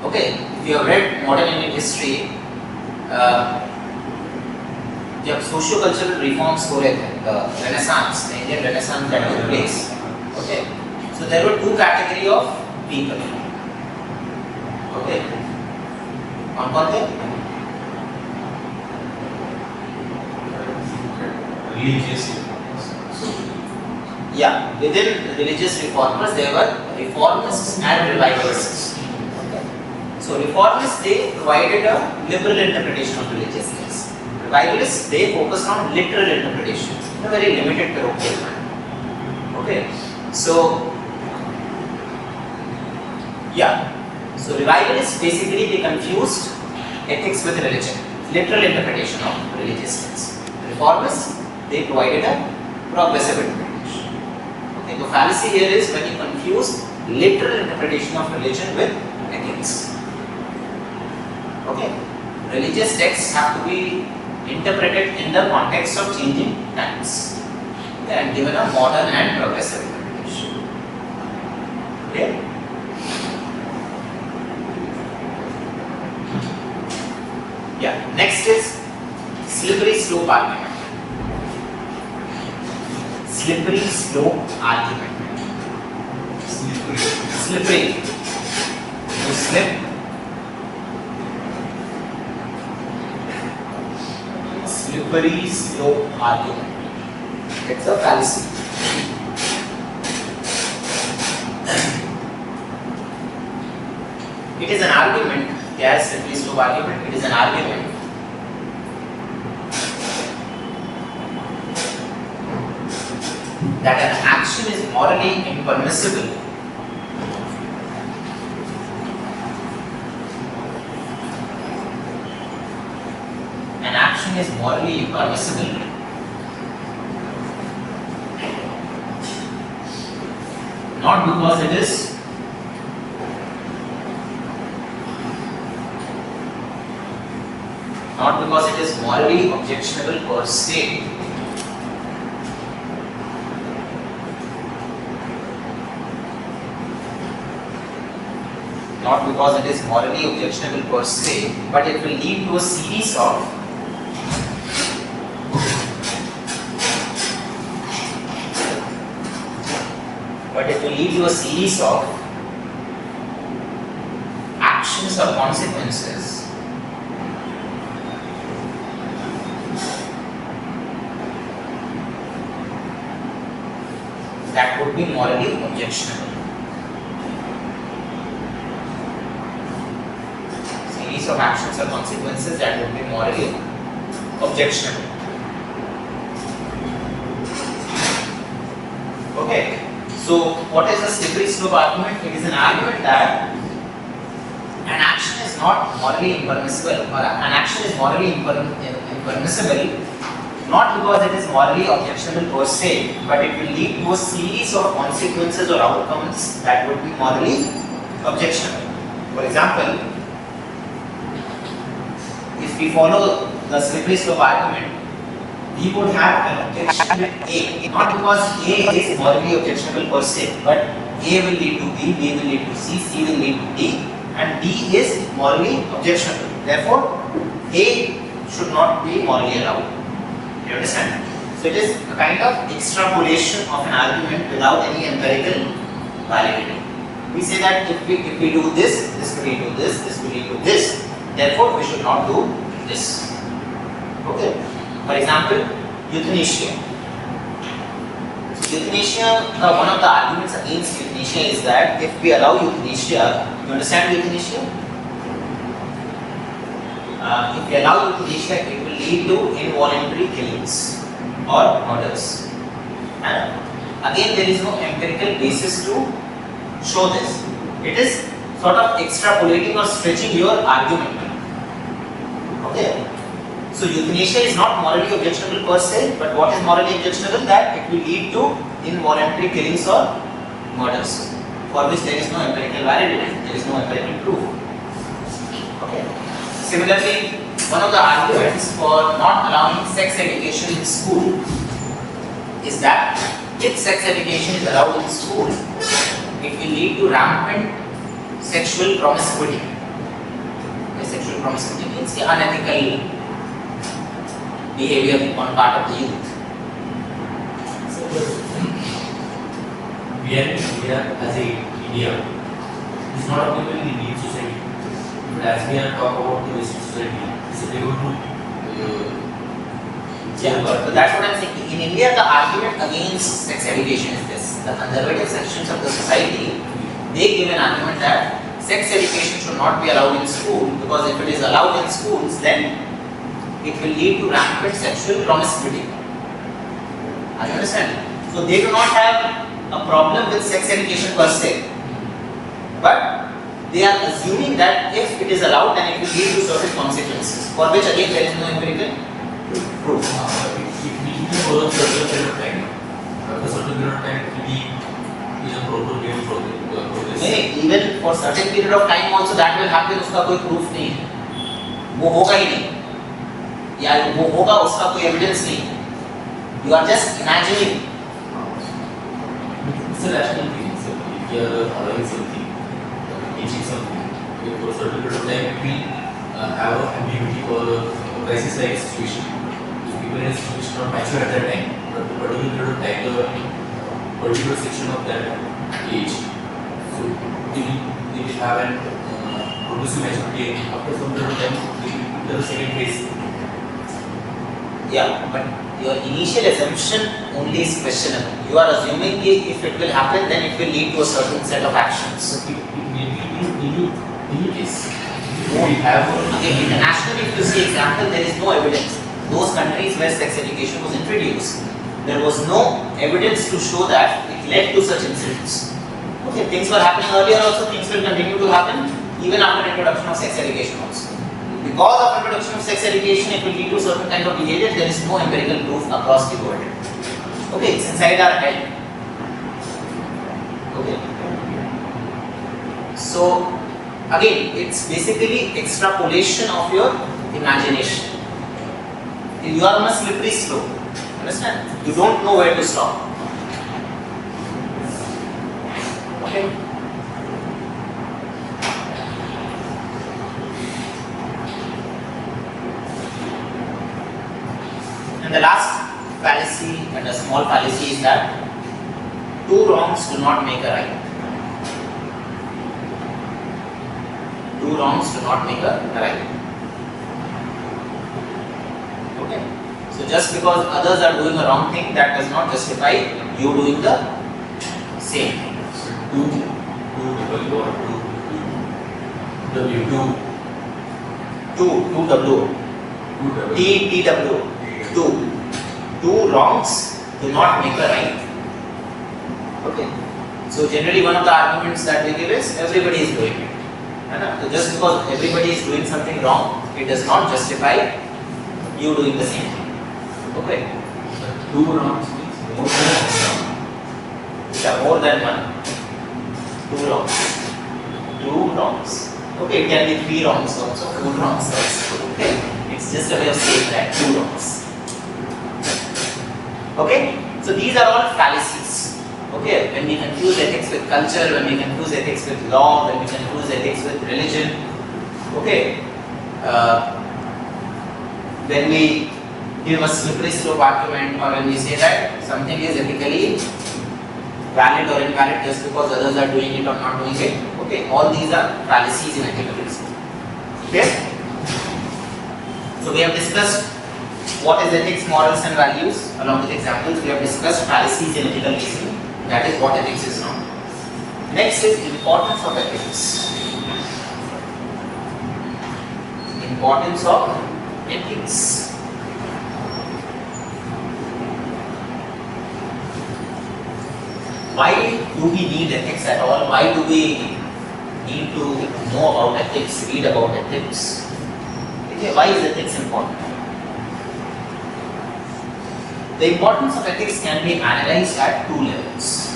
Okay, if you have read modern Indian history, जब socio-cultural reforms हो रहे थे, the Renaissance, the Indian Renaissance that took place, okay, so there were two category of people, okay, कौन थे? religious. Yeah, within religious reformers there were reformists and revivalists. Okay. So reformists, they provided a liberal interpretation of religious texts. Revivalists, they focused on literal interpretation in a very limited parochial manner. Okay, so yeah, so revivalists basically they confused ethics with religion. literal interpretation of religious texts. Reformists, they provided a progressive interpretation. Okay, the fallacy here is when you confuse literal interpretation of religion with ethics. Okay, religious texts have to be interpreted in the context of changing times, okay, and given a modern and progressive interpretation. Okay. Yeah. Next is slippery slope argument. Slippery slope argument. Slippery. You slip. Slippery slope argument. It's a fallacy. It is an argument. Yes, slippery slope argument. It is an argument that an action is morally impermissible is morally impermissible not because it is morally objectionable per se, not because it is morally objectionable per se, but it will lead to a series of actions or consequences that would be morally objectionable. Series of actions or consequences that would be morally objectionable. Okay. So, what is the slippery slope argument? It is an argument that an action is not morally impermissible, or an action is morally impermissible not because it is morally objectionable per se, but it will lead to a series of consequences or outcomes that would be morally objectionable. For example, if we follow the slippery slope argument, we would have an objection with A, not because A is morally objectionable per se, but A will lead to B, B will lead to C, C will lead to D, and D is morally objectionable. Therefore, A should not be morally allowed. You understand? So it is a kind of extrapolation of an argument without any empirical validity. We say that if we do this, this will lead to this, this will lead to this. Therefore, we should not do this. Okay. For example, euthanasia. Euthanasia, one of the arguments against euthanasia is that if we allow euthanasia, you understand euthanasia? If we allow euthanasia, it will lead to involuntary killings or murders. And again, there is no empirical basis to show this. It is sort of extrapolating or stretching your argument. Okay. So euthanasia is not morally objectionable per se, but what is morally objectionable? That it will lead to involuntary killings or murders, for which there is no empirical validity, there is no empirical proof. Okay. Similarly, one of the arguments for not allowing sex education in school is that if sex education is allowed in school, it will lead to rampant sexual promiscuity. Sexual promiscuity means the unethical behavior on part of the youth. So, we are as a India, it's not applicable in the Indian society. But as we are talking about the Western society, it's applicable to but that's what I'm saying. In India, the argument against sex education is this: the conservative sections of the society, they give an argument that sex education should not be allowed in school, because if it is allowed in schools, then it will lead to rampant sexual promiscuity. Are you understanding? So they do not have a problem with sex education per se, but they are assuming that if it is allowed, then it will lead to certain consequences, for which again there is no empirical proof. It will be for a certain period of time. After a certain period of time, it will be in a proper way of progress. नहीं, even for certain period of time also that will happen, उसका कोई proof नहीं है, वो होगा ही नहीं, या वो होगा उसका कोई evidence नहीं, you are just imagining. It's a rational thing. So if you are allowing something, teaching something, for a certain period of time, it will have an ambiguity or a crisis-like situation. If people in a situation not mature at that time, but a particular period of time, the particular section of that age, so they will have an progressive maturity. After some period of time, they will enter the second phase. Yeah, but your initial assumption only is questionable. You are assuming that if it will happen, then it will lead to a certain set of actions. It may be in any case. We have Again, internationally, if you see example, there is no evidence. Those countries where sex education was introduced, there was no evidence to show that it led to such incidents. Okay, things were happening earlier also, things will continue to happen even after introduction of sex education also. Because of introduction of sex education, it will lead to certain kind of behavior. There is no empirical proof across the world. Okay, it's inside our head. Okay. So again, it's basically extrapolation of your imagination. You are on a slippery slope. Understand? You don't know where to stop. Okay. And the last fallacy, and a small fallacy, is that two wrongs do not make a right. Two wrongs do not make a right. Okay. So just because others are doing a wrong thing, that does not justify you doing the same thing. two W or two W. Two W. TW. Two wrongs do not make a right. Okay. So generally one of the arguments that we give is everybody is doing it. So just because everybody is doing something wrong, it does not justify you doing the same thing. Okay. Two wrongs means more than one wrong. Yeah, more than one. Two wrongs. Two wrongs. Okay, it can be three wrongs also, four wrongs also. Okay. It's just a way of saying that two wrongs. Okay. So these are all fallacies. Okay. When we confuse ethics with culture, when we confuse ethics with law, when we confuse ethics with religion. Okay. When we give a slippery slope argument, or when we say that something is ethically valid or invalid just because others are doing it or not doing it. Okay, all these are fallacies in ethical reasoning. Okay? So we have discussed what is ethics, morals and values along with examples. We have discussed fallacies in ethical reasoning. That is what ethics is now. Next is importance of ethics. Importance of ethics. Why do we need ethics at all? Why do we need to know about ethics, read about ethics? Okay, why is ethics important? The importance of ethics can be analyzed at two levels.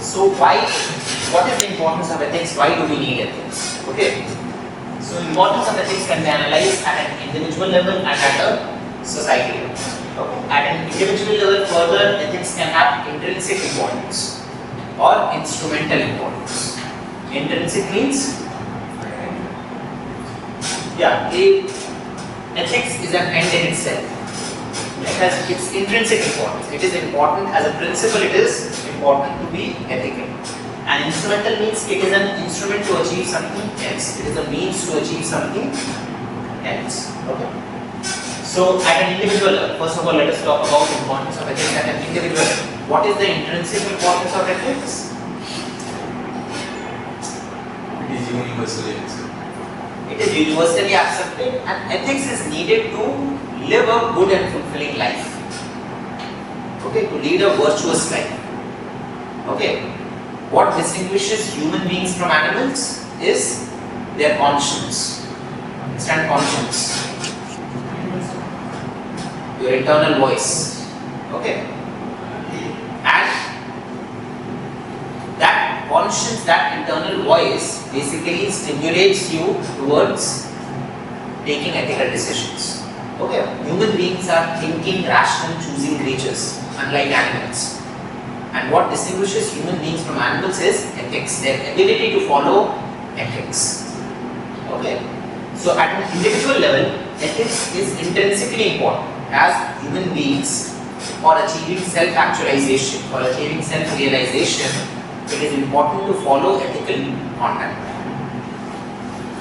So what is the importance of ethics? Why do we need ethics? Okay. So importance of ethics can be analyzed at an individual level and at a society level. Okay. At an individual level further, ethics can have intrinsic importance or instrumental importance. Intrinsic means, ethics is an end in itself. It has its intrinsic importance. It is important as a principle. It is important to be ethical. And instrumental means it is an instrument to achieve something else. It is a means to achieve something else. Okay. So at an individual level, first of all, let us talk about the importance of ethics at an individual level. What is the intrinsic importance of ethics? It is universally accepted. It is universally accepted, and ethics is needed to live a good and fulfilling life. Okay, to lead a virtuous life. Okay, what distinguishes human beings from animals is their conscience. Understand conscience? Your internal voice. Okay, and that conscience, that internal voice basically stimulates you towards taking ethical decisions. Okay, human beings are thinking, rational, choosing creatures, unlike animals. And what distinguishes human beings from animals is ethics, their ability to follow ethics. Okay, so at an individual level, ethics is intrinsically important as human beings for achieving self-actualization, for achieving self-realization. It is important to follow ethical conduct.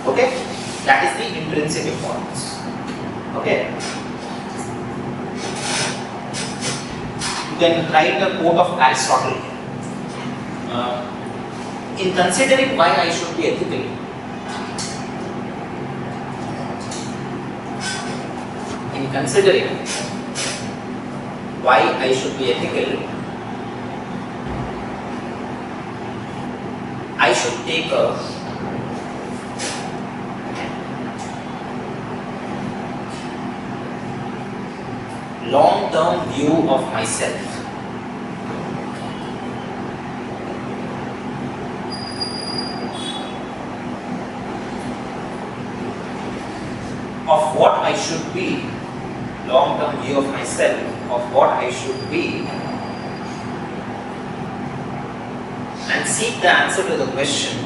Okay, that is the intrinsic importance. Okay, you can write a quote of Aristotle. In considering why I should be ethical, in considering why I should be ethical, I should take a long-term view of myself. Of what I should be, long-term view of myself, of what I should be, and seek the answer to the question,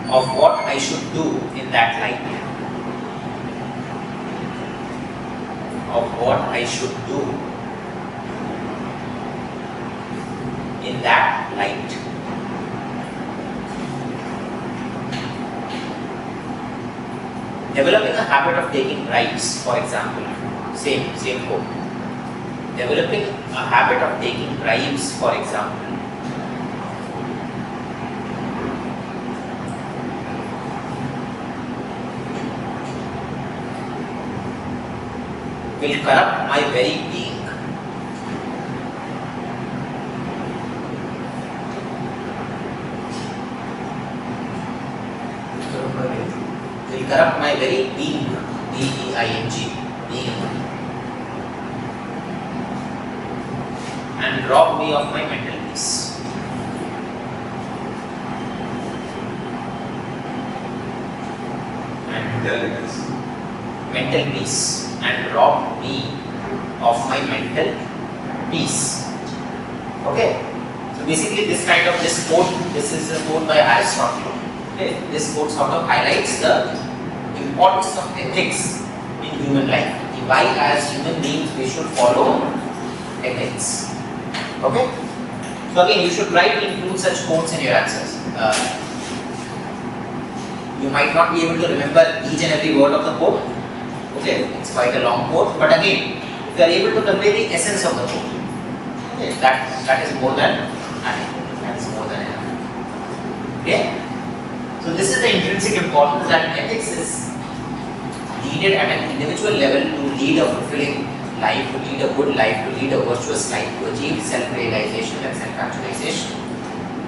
of what I should do in that light, of what I should do in that light. Developing a habit of taking bribes, for example, same quote. Developing a habit of taking bribes, for example, will corrupt my very being. Will corrupt my very being, B-E-I-N-G, being, and rob me of my mental peace. Mental peace, and rob me of my mental peace. Okay, so basically this quote, this is a quote by Aristotle. Okay, this quote sort of highlights the importance of ethics in human life. Why as human beings we should follow ethics. Okay, so again you should try to include such quotes in your answers. You might not be able to remember each and every word of the quote. Okay, it's quite a long quote, but again, if you are able to convey the essence of the quote, okay, that is more than enough. That is more than enough. Okay, so this is the intrinsic importance that ethics is needed at an individual level to lead a fulfilling life, to lead a good life, to lead a virtuous life, to achieve self-realization and self-actualization.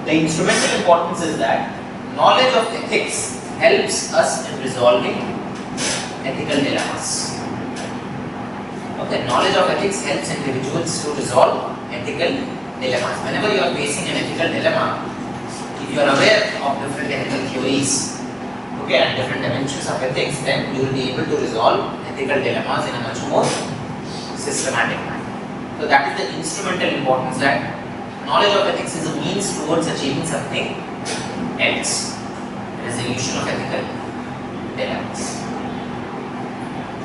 The instrumental importance is that knowledge of ethics helps us in resolving ethical dilemmas. Okay, knowledge of ethics helps individuals to resolve ethical dilemmas. Whenever you are facing an ethical dilemma, if you are aware of different ethical theories, okay, and different dimensions of ethics, then you will be able to resolve ethical ethical dilemmas in a much more systematic manner. So that is the instrumental importance, that knowledge of ethics is a means towards achieving something else. Resolution of ethical dilemmas.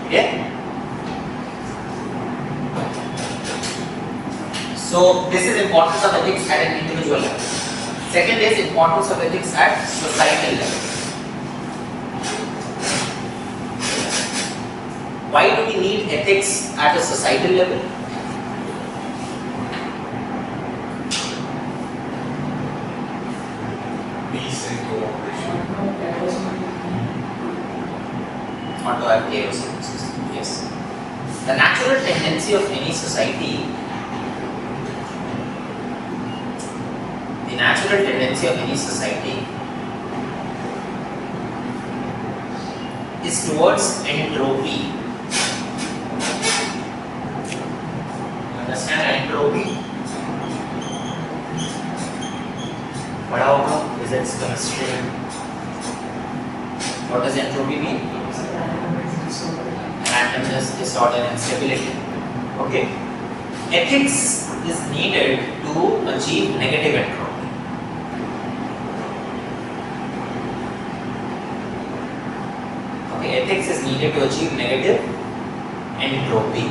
Yeah? So this is importance of ethics at an individual level. Second is importance of ethics at societal level. Why do we need ethics at a societal level? Peace and cooperation. Not to have chaos in the system. Yes. The natural tendency of any society, is towards entropy. Understand entropy? पढ़ा होगा physics, chemistry. What does entropy mean? Randomness, disorder, and stability. Okay. Ethics is needed to achieve negative entropy. Okay, ethics is needed to achieve negative entropy.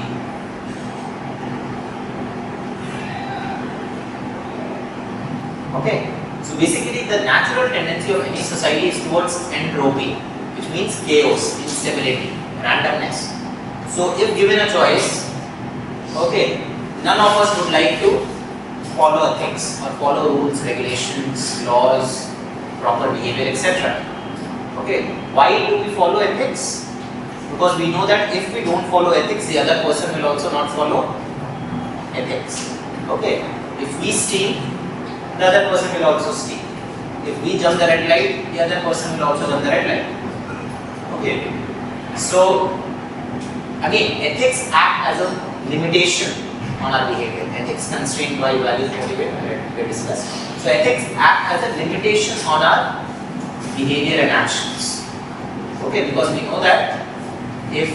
Okay, so basically the natural tendency of any society is towards entropy, which means chaos, instability, randomness. So if given a choice, okay, none of us would like to follow ethics or follow rules, regulations, laws, proper behavior, etc. Okay, why do we follow ethics? Because we know that if we don't follow ethics, the other person will also not follow ethics. Okay, if we steal, the other person will also steal. If we jump the red light, the other person will also jump the red light. Okay, so again, ethics act as a limitation on our behavior. Ethics constrained by values, motivation, we discussed. So ethics act as a limitation on our behavior and actions. Okay, because we know that if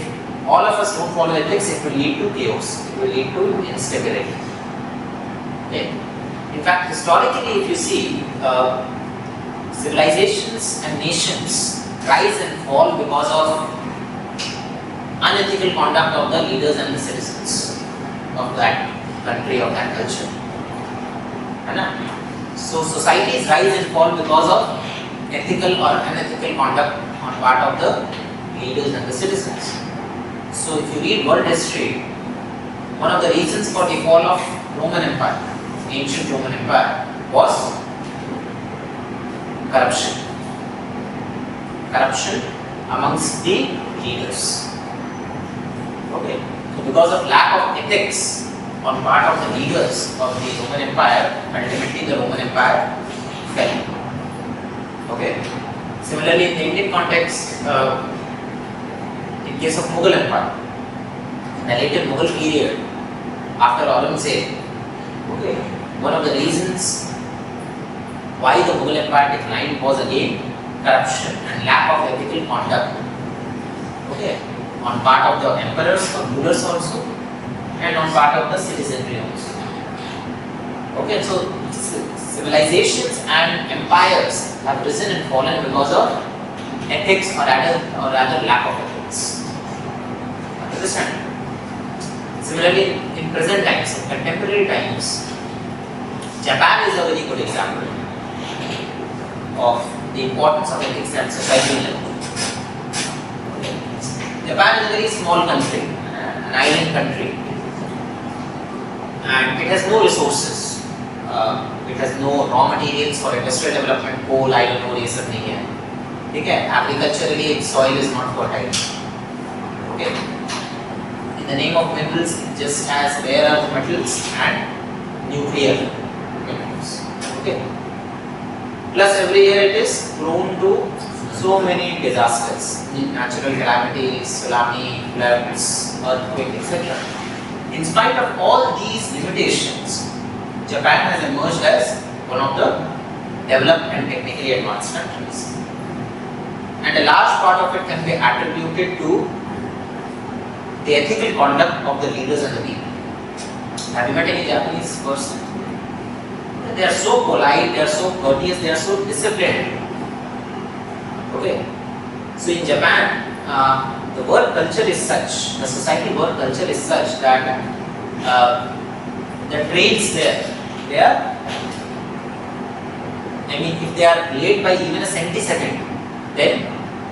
all of us don't follow ethics, it will lead to chaos. It will lead to instability. Okay. In fact, historically, if you see, civilizations and nations rise and fall because of unethical conduct of the leaders and the citizens of that country, of that culture. So societies rise and fall because of ethical or unethical conduct on part of the leaders and the citizens. So if you read world history, one of the reasons for the fall of Roman Empire, ancient Roman Empire, was corruption. Corruption amongst the leaders. Okay. So because of lack of ethics on part of the leaders of the Roman Empire, ultimately the Roman Empire fell. Okay. Similarly, in the Indian context, in case of Mughal Empire, in the later Mughal period, after Aurangzeb, okay, one of the reasons why the Mughal Empire declined was again corruption and lack of ethical conduct, okay, on part of the emperors or rulers also, and on part of the citizenry also. Okay, so civilizations and empires have risen and fallen because of ethics, or rather lack of ethics. Understand? Similarly, in present times, in contemporary times, Japan is a very good example of the importance of ethics at society level. Japan is a very small country, an island country, and it has no resources. It has no raw materials for industrial development, coal, iron ore, ये सब नहीं है. ठीक है? Agriculturally, its soil is not fertile. Okay. In the name of minerals, it just has rare earth metals and nuclear minerals. Okay. Plus, every year it is prone to so many disasters, natural calamities, tsunami, floods, earthquake, etc. In spite of all these limitations, Japan has emerged as one of the developed and technically advanced countries. And a large part of it can be attributed to the ethical conduct of the leaders and the people. Have you met any Japanese person? They are so polite, they are so courteous, they are so disciplined. Okay. So in Japan, the work culture is such, the society work culture is such that the trains there, they are, I mean, if they are late by even a centisecond, then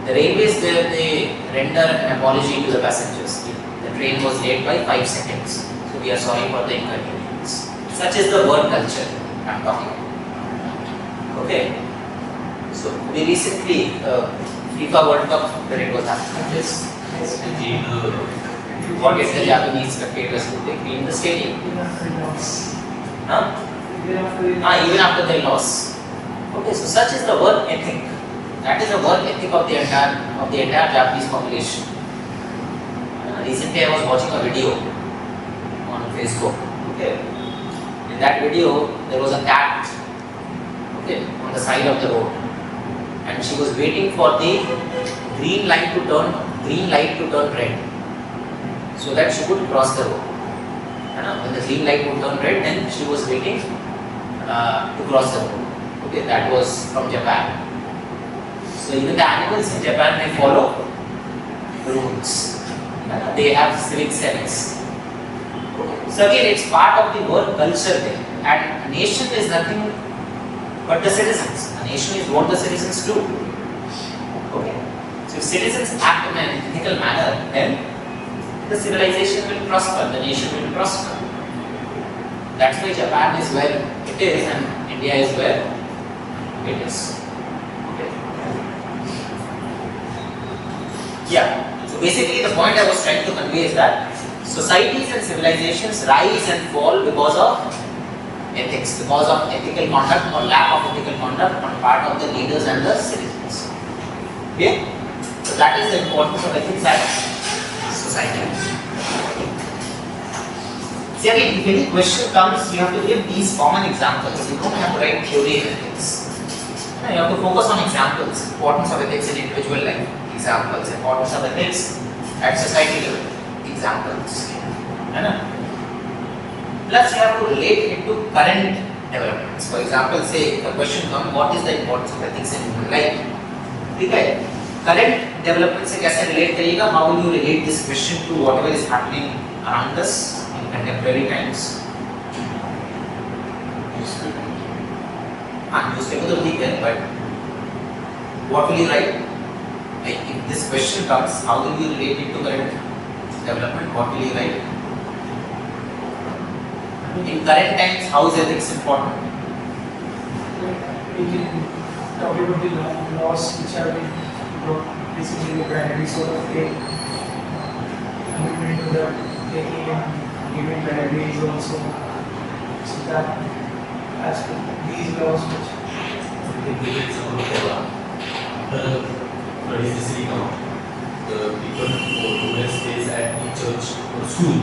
the railways there, they render an apology to the passengers. The train was late by 5 seconds, so we are sorry for the inconvenience. Such is the work culture I am talking about. Okay. So we recently, FIFA World Cup, where it was happening, yes. What is the Japanese spectators do? They clean the stadium. Huh? Even after they lost. Okay, so such is the work ethic. That is the work ethic of the entire Japanese population. Recently, I was watching a video on Facebook. Okay, in that video, there was a cat. Okay, on the side of the road, and she was waiting for the green light to turn red, so that she could cross the road. When the green light would turn red, then she was waiting to cross the road. Okay, that was from Japan. So even the animals in Japan, they follow rules. They have civic sense. So again, it's part of the work culture there. And a nation is nothing but the citizens. A nation is what the citizens do. Okay. So if citizens act in an ethical manner, then the civilization will prosper, the nation will prosper. That's why Japan is where it is and India is where it is. Okay. Yeah. So basically the point I was trying to convey is that societies and civilizations rise and fall because of ethics, because of ethical conduct or lack of ethical conduct on part of the leaders and the citizens. Okay? So that is the importance of ethics at society. See again, if any question comes, you have to give these common examples. You don't have to write theory in ethics. You have to focus on examples, importance of ethics in individual life, examples, importance of ethics at society level, examples. Plus you have to relate it to current developments. For example, say the question comes, what is the importance of ethics in human life? Okay. Current development से कैसे relate करिएगा? How will you relate this question to whatever is happening around us in contemporary times? Newspaper तो ठीक है, but what will you write? Like if this question comes, how will you relate it to current development? What will you write? In current times, how is ethics important? We can talk about the laws which have been brought, basically the primary sort of take commitment to the taking and giving priorities also. So that as these laws which What is the city count? The people who stays at the church or school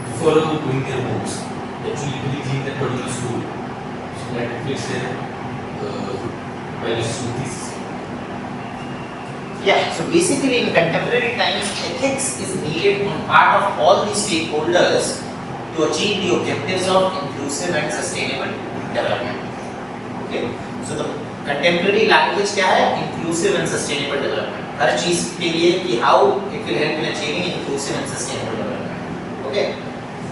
before doing their homes, they actually clean that particular school. So that reflects their values. Yeah, so basically in contemporary times, ethics is needed on part of all the stakeholders to achieve the objectives of inclusive and sustainable development. Okay, so the contemporary language क्या है? Inclusive and sustainable development. हर चीज के लिए कि how it will help in achieving inclusive and sustainable development. Okay,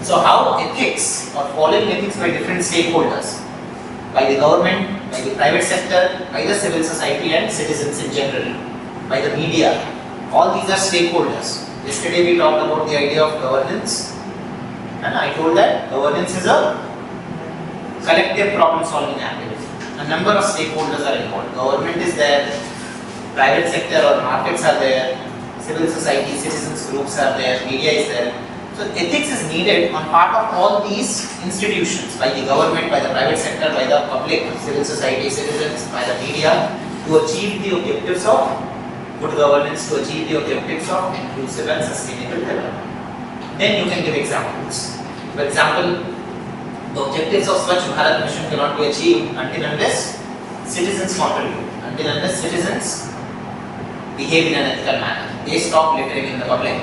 so how ethics or following ethics by different stakeholders, by the government, by the private sector, by the civil society and citizens in general, by the media, all these are stakeholders. Yesterday we talked about the idea of governance, and I told that governance is a collective problem solving activity. A number of stakeholders are involved. Government is there, private sector or markets are there, civil society, citizens groups are there, media is there. So ethics is needed on part of all these institutions, by the government, by the private sector, by the public, civil society, citizens, by the media, to achieve the objectives of good governance, to achieve the objectives of inclusive and sustainable development. Then you can give examples. For example, the objectives of Swachh Bharat mission cannot be achieved until unless citizens contribute, until unless citizens behave in an ethical manner. They stop littering in the public.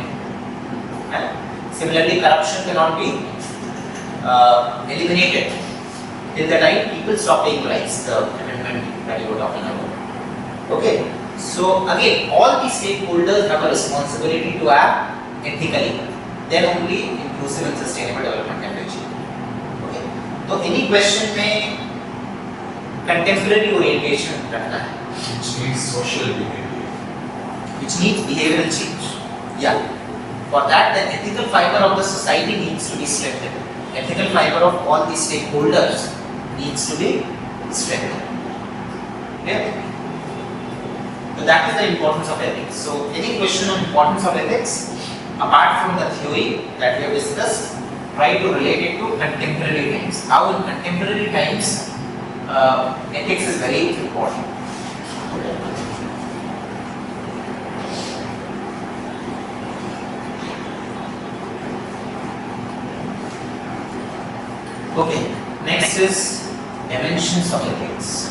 And similarly, corruption cannot be eliminated till the time people stop paying bribes, the amendment that you were talking about. Okay, so again, all these stakeholders have a responsibility to act ethically. Then only inclusive and sustainable development can be achieved. Okay, so any question में contemporary orientation रखना है, which means social behavior. which needs behavioral change. Yeah. For that, the ethical fiber of the society needs to be strengthened. Ethical fiber of all the stakeholders needs to be strengthened. Okay? So that is the importance of ethics. So any question on importance of ethics, apart from the theory that we have discussed, try to relate it to contemporary times. How in contemporary times ethics is very important. Okay, next is dimensions of ethics.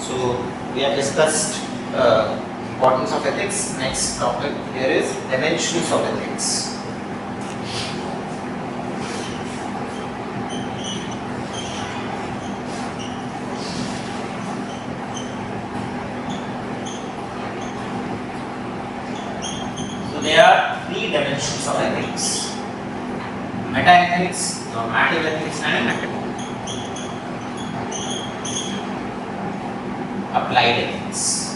So we have discussed importance of ethics. Next topic here is dimensions of ethics. So there are three dimensions of ethics: meta-ethics, normative ethics, and applied ethics.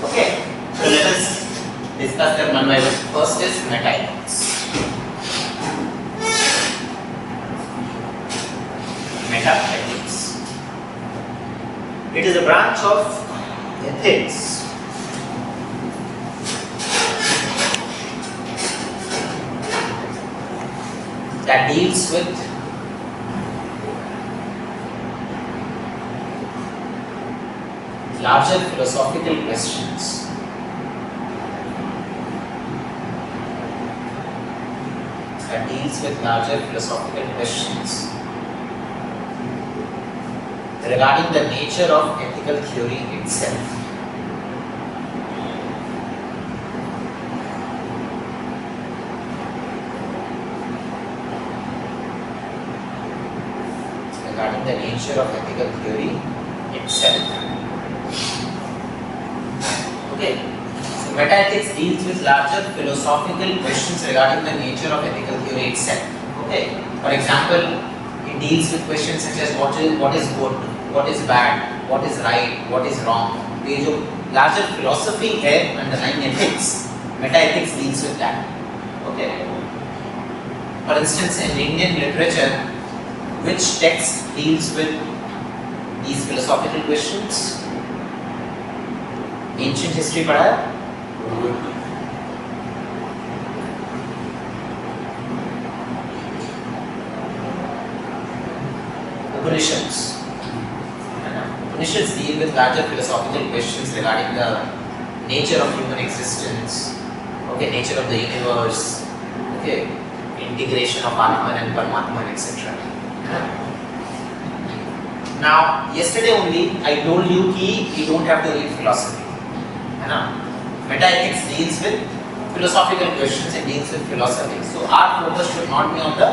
Okay, so let us discuss them one by one. First is meta-ethics. Meta-ethics. It is a branch of ethics that deals with larger philosophical questions. That deals with larger philosophical questions regarding the nature of ethical theory itself. Regarding the nature of ethical theory itself. Okay, so meta-ethics deals with larger philosophical questions regarding the nature of ethical theory itself. Okay, for example, it deals with questions such as what is good, what is bad, what is right, what is wrong. ये जो larger philosophy है underlying ethics, meta-ethics deals with that. Okay, for instance, in Indian literature, which text deals with these philosophical questions? Ancient history पढ़ा है? Upanishads. Upanishads deal with larger philosophical questions regarding the nature of human existence, okay, nature of the universe, okay, integration of Atman and Paramatman, etc. Now, yesterday only I told you that you don't have to read philosophy. Meta-ethics deals with philosophical questions, it deals with philosophy. So our focus should not be on the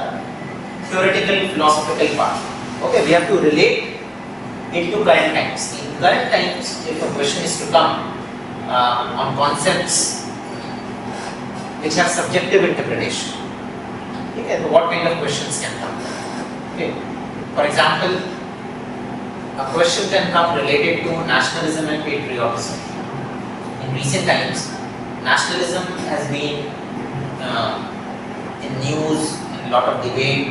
theoretical philosophical part. Okay, we have to relate it to current times. In current times, if a question is to come on concepts which have subjective interpretation, okay, so what kind of questions can come? Okay, for example, a question can come related to nationalism and patriotism. In recent times, nationalism has been in news, in a lot of debate.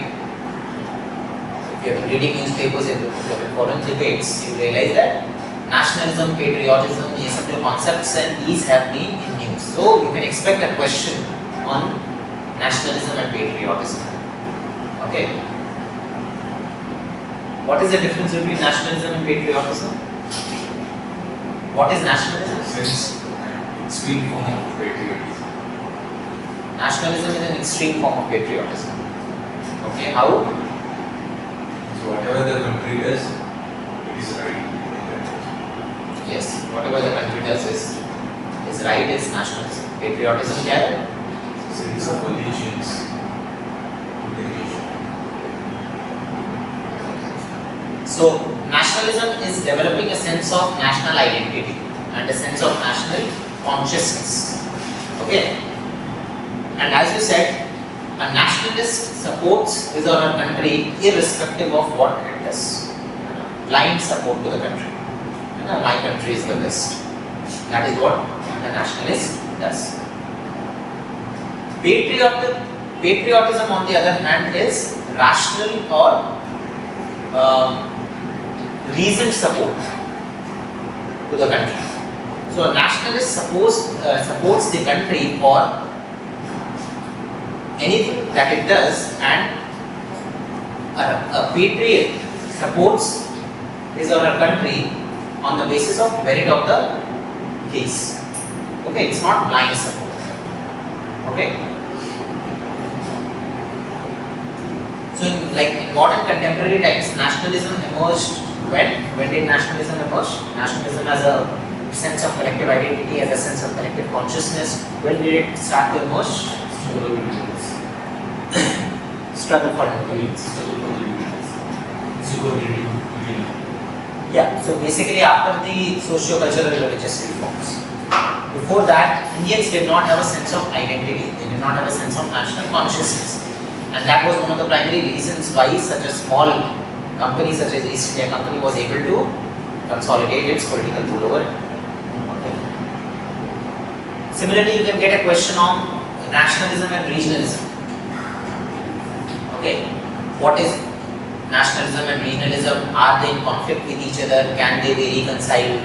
If you have been reading newspapers, if you have been following debates, you realize that nationalism, patriotism, these are the concepts and these have been in news. So you can expect a question on nationalism and patriotism. Okay. What is the difference between nationalism and patriotism? What is nationalism? Sense extreme form of patriotism. Nationalism is an extreme form of patriotism. Okay, how? So So whatever the country does, it is right in that. Yes, whatever the country does is right, is nationalism. Patriotism क्या है? Sense of allegiance to the nation. So nationalism is developing a sense of national identity and a sense of national consciousness. Okay, and as you said, a nationalist supports his or her country irrespective of what it does. Blind support to the country. My country is the best. That is what a nationalist does. Patriotism, on the other hand, is rational or reasoned support to the country. So a nationalist supports the country for anything that it does, and a patriot supports his or her country on the basis of merit of the case. Okay, it's not blind support. Okay. So in modern contemporary times, nationalism emerged when? When did nationalism emerge? Nationalism as a sense of collective identity, as a sense of collective consciousness. When did it start to emerge? Struggle for independence. Yeah, so basically after the socio-cultural and religious reforms. Before that, Indians did not have a sense of identity, they did not have a sense of national consciousness. And that was one of the primary reasons why such a small company such as East India Company was able to consolidate its political rule over it. Okay. Similarly, you can get a question on nationalism and regionalism. Okay, what is nationalism and regionalism? Are they in conflict with each other? Can they be reconciled?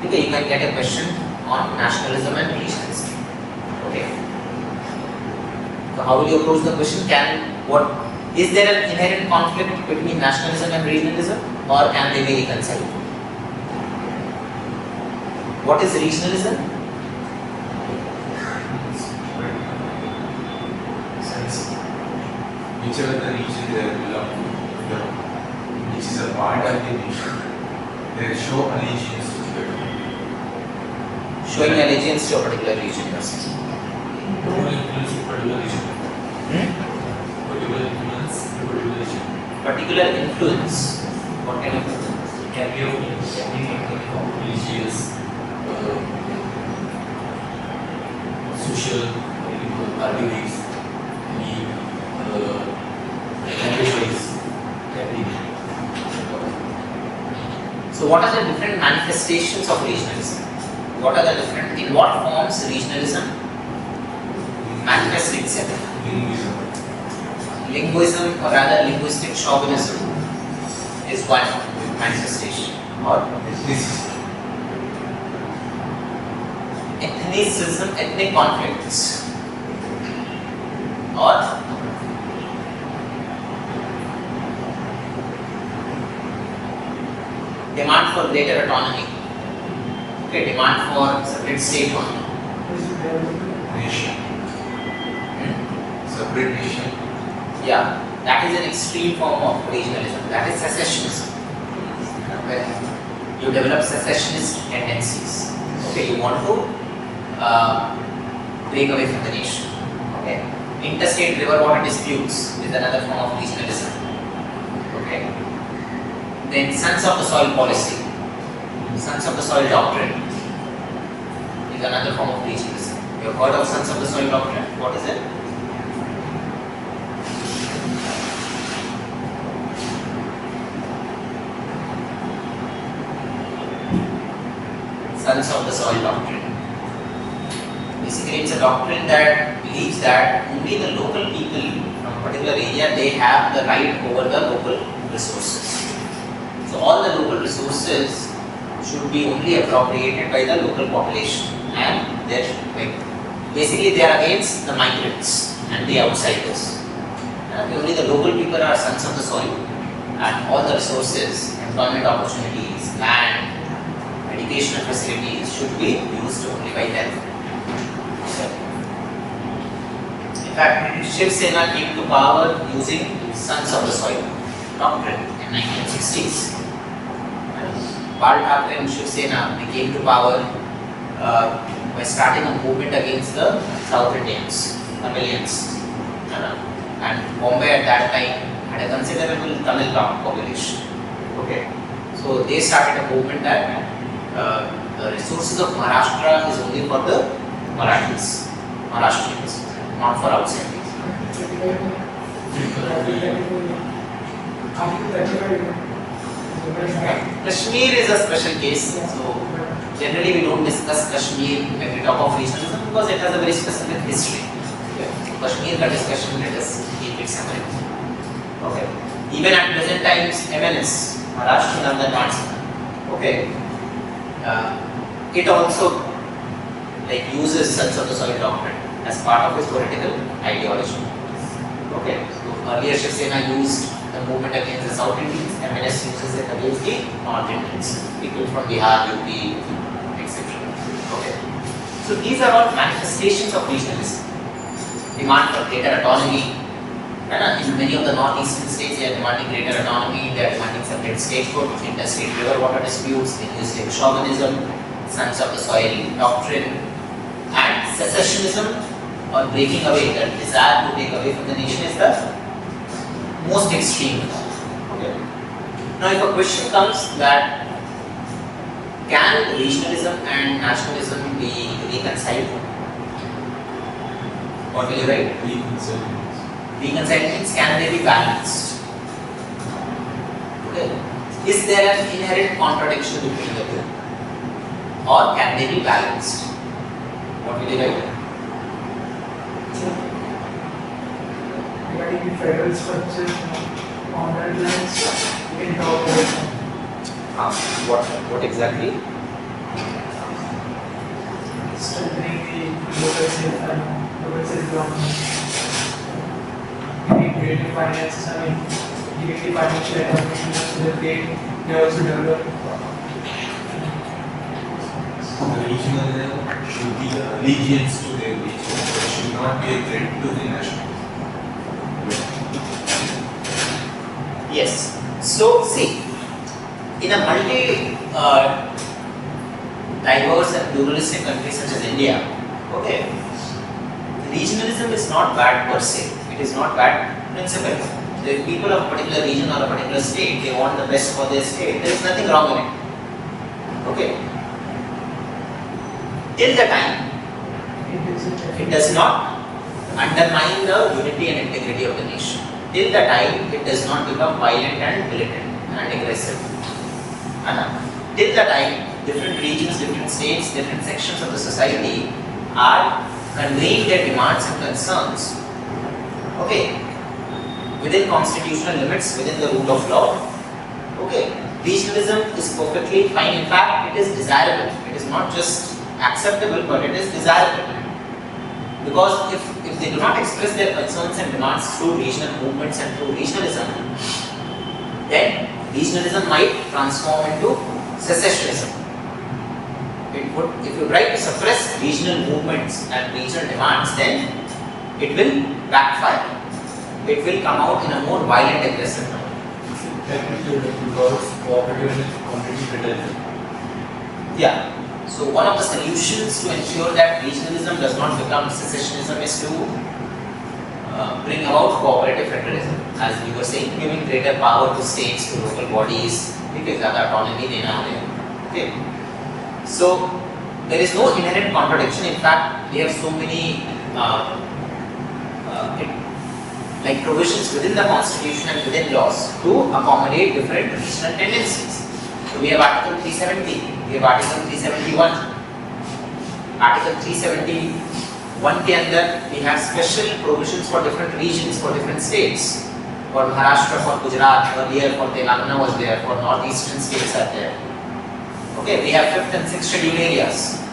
Okay, you can get a question on nationalism and regionalism. Okay. So how will you approach the question? Is there an inherent conflict between nationalism and regionalism, or can they be reconciled? What is regionalism? Sense whichever the region they belong to, which is a part of the nation, they show allegiance to it. Showing allegiance to a particular region, you are saying. Particular influence in particular region. Particular influence in particular region. Particular influence. What kind of influence? Can be of religious, social, arguments, language-wise, can be. So what are the different manifestations of regionalism? What are the different, in what forms regionalism manifests itself? Linguism, or rather linguistic chauvinism, is one manifestation. Or ethnicism, ethnic conflicts, or demand for greater autonomy. Okay, demand for separate statehood. Nation. Separate nation. Yeah, that is an extreme form of regionalism. That is secessionism. Where you develop secessionist tendencies. Okay, you want to break away from the nation. Okay, interstate river water disputes is another form of regionalism. Okay, then sons of the soil policy, sons of the soil doctrine is another form of regionalism. You have heard of sons of the soil doctrine? What is it? Sons of the soil doctrine. Basically, it's a doctrine that believes that only the local people from a particular area, they have the right over the local resources. So all the local resources should be only appropriated by the local population, and basically they are against the migrants and the outsiders. And only the local people are sons of the soil, and all the resources, employment opportunities, land, educational facilities should be used only by them. In fact, Upsc Cse came to power using sons of the soil. doctrine in 1960s. Bal Thackeray and Shiv Sena, they came to power by starting a movement against the South Indians, Tamilians. And Bombay at that time had a considerable Tamil population. Okay, so they started a movement that the resources of Maharashtra is only for the Marathis, Maharashtrians, not for outsiders. Kashmir is a special case, so generally we don't discuss Kashmir when we talk of regionalism because it has a very specific history. Kashmir ka discussion, let us keep it separate. Okay. Even at present times, MNS, Maharashtra Nanda, okay, it also like uses sense of the soil doctrine as part of its political ideology. Okay, so earlier Shiv Sena used the movement against the South Indians, MNS uses it against the North Indians, people from Bihar, UP, etc. Okay, so these are all manifestations of regionalism. Demand for greater autonomy. In many of the northeastern states, they are demanding greater autonomy, they are demanding separate statehood, interstate river water disputes, linguistic chauvinism, sense of the soil doctrine, and secessionism or breaking away, the desire to break away from the nation is the most extreme. Okay. Now, if a question comes that can regionalism and nationalism be reconciled? What will you write? Reconciled means can they be balanced? Okay. Is there an inherent contradiction between the two? Or can they be balanced? What will you write? Regarding the federal structure on that lines, we can talk about What exactly? strengthening the local self-government. Creative finances, giving the financial information so that they also develop. Regionalism should be allegiance to their region, it should not be a threat to the national. Yes. So, see, in a diverse and pluralistic country such as India, okay, regionalism is not bad per se. It is not bad principle. The people of a particular region or a particular state, they want the best for their state. There is nothing wrong in it. Okay. Till the time it does not undermine the unity and integrity of the nation. Till the time it does not become violent and militant and aggressive. Till the time different regions, different states, different sections of the society are conveying their demands and concerns, okay, within constitutional limits, within the rule of law, okay, regionalism is perfectly fine. In fact, it is desirable. It is not just acceptable, but it is desirable. Because if they do not express their concerns and demands through regional movements and through regionalism, then regionalism might transform into secessionism. If you try to suppress regional movements and regional demands, then it will backfire. It will come out in a more violent, aggressive manner. Yeah. So one of the solutions to ensure that regionalism does not become secessionism is to bring about cooperative federalism. As we were saying, giving greater power to states, to local bodies, because that autonomy dena hai. Okay. So there is no inherent contradiction. In fact, we have so many like provisions within the constitution and within laws to accommodate different regional tendencies. So we have Article 370, we have Article 371. Article 371 के अंदर we have special provisions for different regions, for different states. For Maharashtra, for Gujarat, earlier for Telangana was there, for northeastern states are there. Okay, we have 5th and 6th scheduled areas.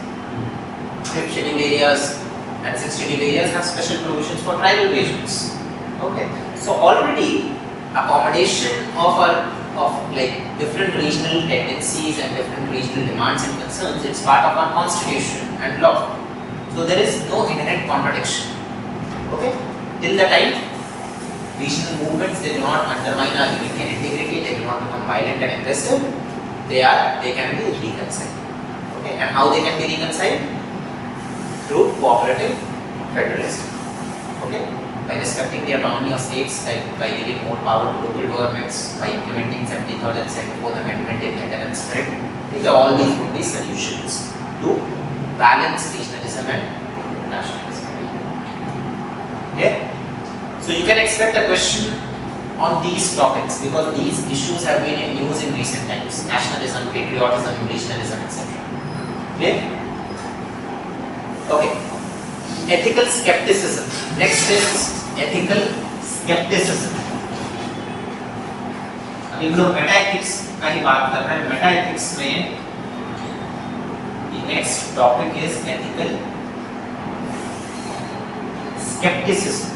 5th scheduled areas and 6th scheduled areas have special provisions for tribal regions. Okay, so already accommodation of like different regional tendencies and different regional demands and concerns, it's part of our constitution and law. So there is no inherent contradiction. Okay, till the time Regional movements, they do not undermine our unity and integrity, they do not become violent and aggressive, they can be reconciled. Okay, and how they can be reconciled? Through cooperative federalism. Okay, by respecting the autonomy of states, like by giving more power to local governments, by implementing 73rd and 74th Amendment in letter and spirit. Okay, all these would be solutions to balance regionalism and nationalism. Okay, so you can expect a question on these topics because these issues have been in news in recent times: nationalism, patriotism, regionalism, etc. Okay. Okay. Ethical skepticism. Next is ethical skepticism. अभी हम लोग Meta ethics का ही बात कर रहे हैं. Meta ethics में the next topic is ethical skepticism.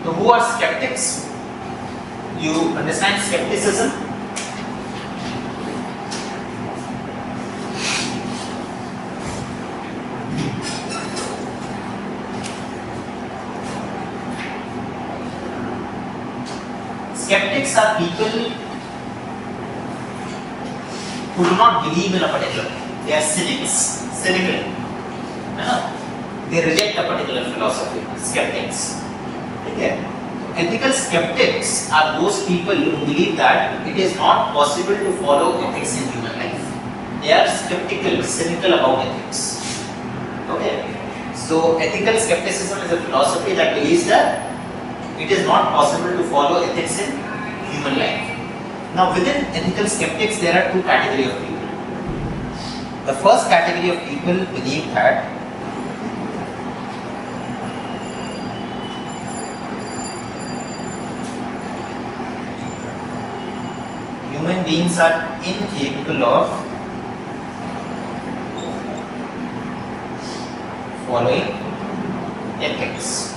So who are skeptics? You understand skepticism? Skeptics are people who do not believe in a particular thing. They are cynical. They reject a particular philosophy. Skeptics. Okay. Ethical skeptics are those people who believe that it is not possible to follow ethics in human life. They are skeptical, cynical about ethics. Okay. So ethical skepticism is a philosophy that believes that it is not possible to follow ethics in human life. Now within ethical skeptics there are two categories of people. The first category of people believe that human beings are incapable of following ethics.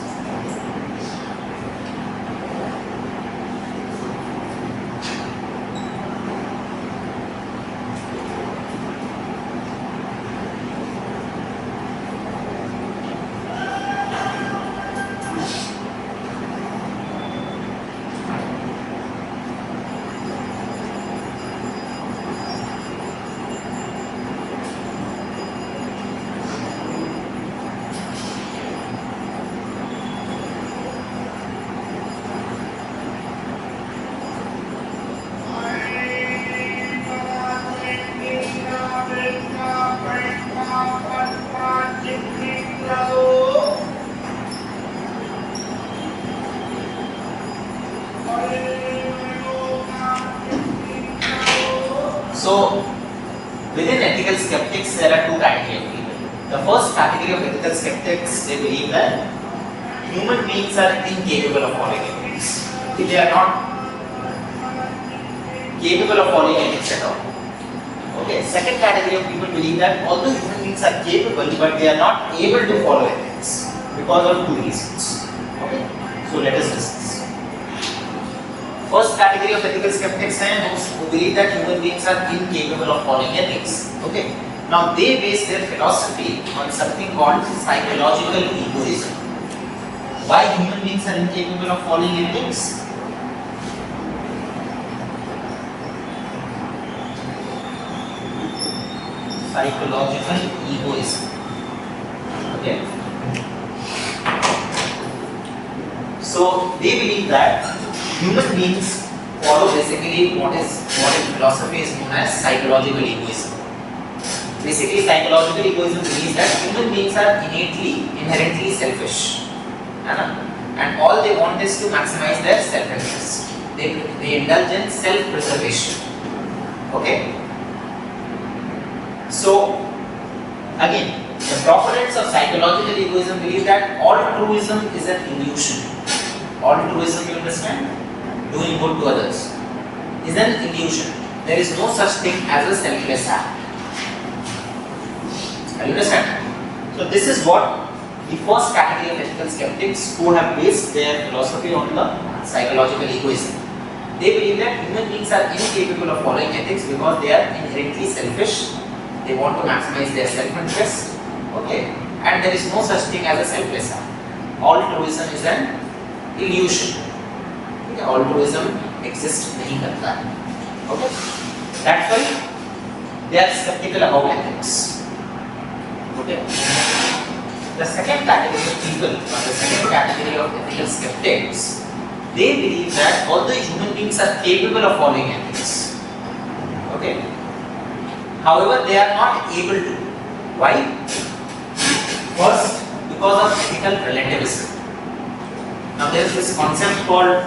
So, within ethical skeptics, there are two categories of people. The first category of ethical skeptics, they believe that human beings are incapable of following ethics. They are not capable of following ethics at all. Okay. Second category of people believe that although human beings are capable, but they are not able to follow ethics because of two reasons. Okay. So let us discuss. First category of ethical skeptics are those who believe that human beings are incapable of following ethics. Okay. Now they base their philosophy on something called psychological egoism. Why human beings are incapable of following ethics? Psychological egoism. Okay. So they believe that human beings follow basically what in philosophy is known as psychological egoism. Basically, psychological egoism believes that human beings are inherently selfish, and all they want is to maximize their self-interest. They indulge in self-preservation. Okay. So, again, the proponents of psychological egoism believe that altruism is an illusion. Altruism, you understand? Doing good to others is an illusion. There is no such thing as a selfless act. You understand? So this is what the first category of ethical skeptics who have based their philosophy on the psychological egoism. They believe that human beings are incapable of following ethics because they are inherently selfish. They want to maximize their self-interest. Okay, and there is no such thing as a selfless act. Altruism is an illusion. Okay, altruism exists नहीं करता है. Okay, that's why they are skeptical about ethics. Okay. The second category of people, or the second category of ethical skeptics, they believe that although human beings are capable of following ethics, okay, however they are not able to. Why? First, because of ethical relativism. Now there is this concept called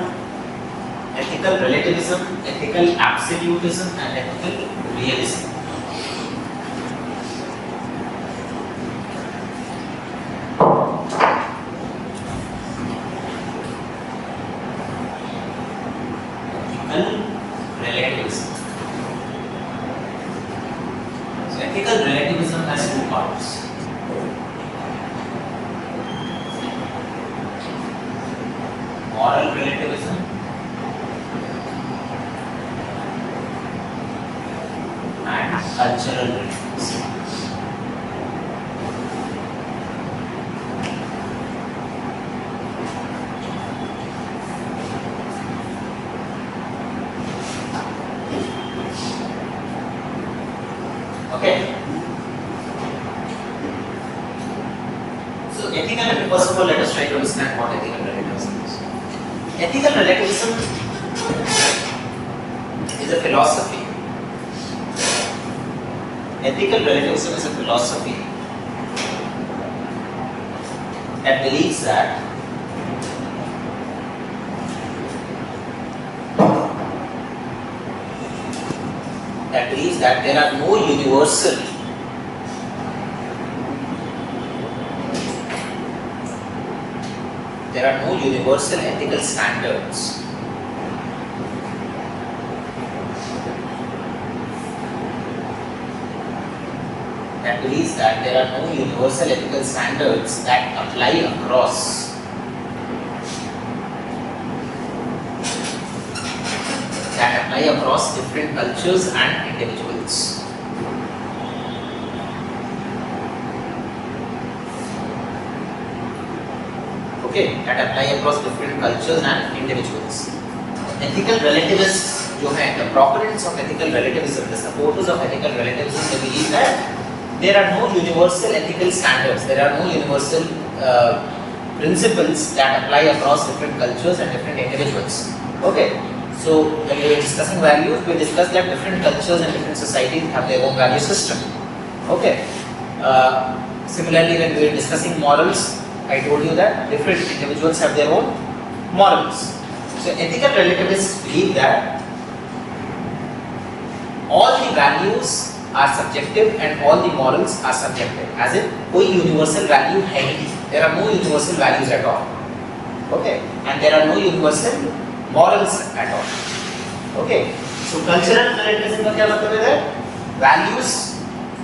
ethical relativism, ethical absolutism, and ethical realism. Relativism. So ethical relativism has two parts. Moral relativism and cultural relativism. Okay. So ethical, first of all, let us try to understand what ethical relativism is. Ethical relativism is a philosophy. Ethical relativism is a philosophy that believes that there are no universal ethical standards that believes that there are no universal ethical standards that apply across different cultures and individuals. Okay, that apply across different cultures and individuals. Ethical relativists, जो हैं, the proponents of ethical relativism, the supporters of ethical relativism, they believe that there are no universal ethical standards, there are no universal principles that apply across different cultures and different individuals. Okay, so when we are discussing values, we discussed that different cultures and different societies have their own value system. Okay. Similarly, when we were discussing morals, I told you that different individuals have their own morals. So ethical relativists believe that all the values are subjective and all the morals are subjective. As in, कोई universal value है नहीं. There are no universal values at all. Okay, and there are no universal morals at all. Okay, so cultural relativism का क्या मतलब है? Values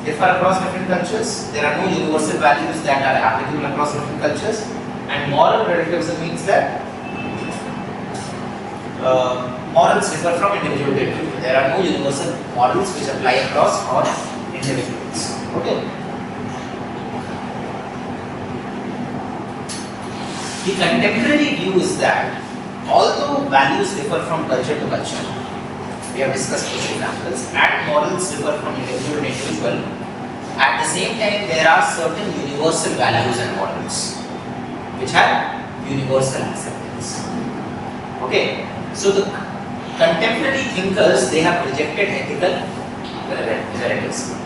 differ across different cultures. There are no universal values that are applicable across different cultures. And moral relativism means that morals differ from individual to individual. There are no universal morals which apply across all individuals. Okay. The contemporary view is that although values differ from culture to culture, we have discussed those examples, and morals differ from individual to individual, at the same time there are certain universal values and morals which have universal acceptance. Okay, so the contemporary thinkers, they have rejected ethical relativism.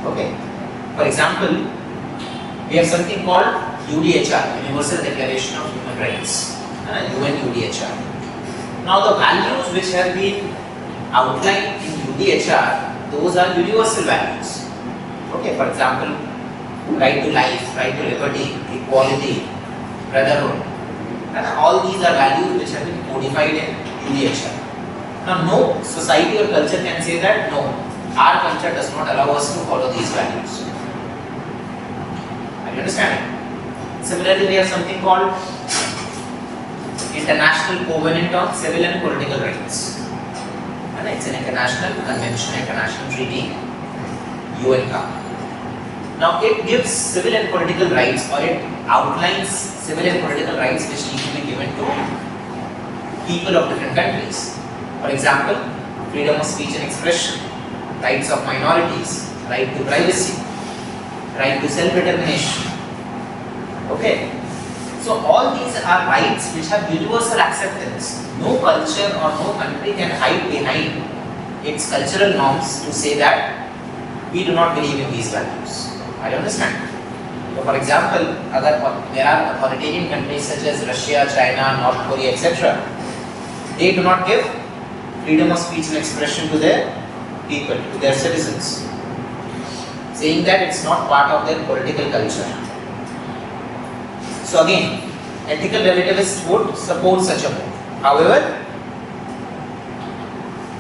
Okay, for example, we have something called UDHR, Universal Declaration of Human Rights, UN UDHR. Now the values which have been outlined in UDHR, those are universal values. Okay, for example, right to life, right to liberty, equality, brotherhood, and all these are values which have been codified in UDHR. Now no society or culture can say that no, our culture does not allow us to follow these values. Are you understanding? Similarly, we have something called international covenant on civil and political rights. And it's an international convention, international treaty, UN का. Now it gives civil and political rights, or it outlines civil and political rights which need to be given to people of different countries. For example, freedom of speech and expression, rights of minorities, right to privacy, right to self-determination. Okay, so all these are rights which have universal acceptance. No culture or no country can hide behind its cultural norms to say that we do not believe in these values. I understand. So for example, there are authoritarian countries such as Russia, China, North Korea, etc. They do not give freedom of speech and expression to their people, to their citizens, saying that it's not part of their political culture. So again, ethical relativists would support such a move. However,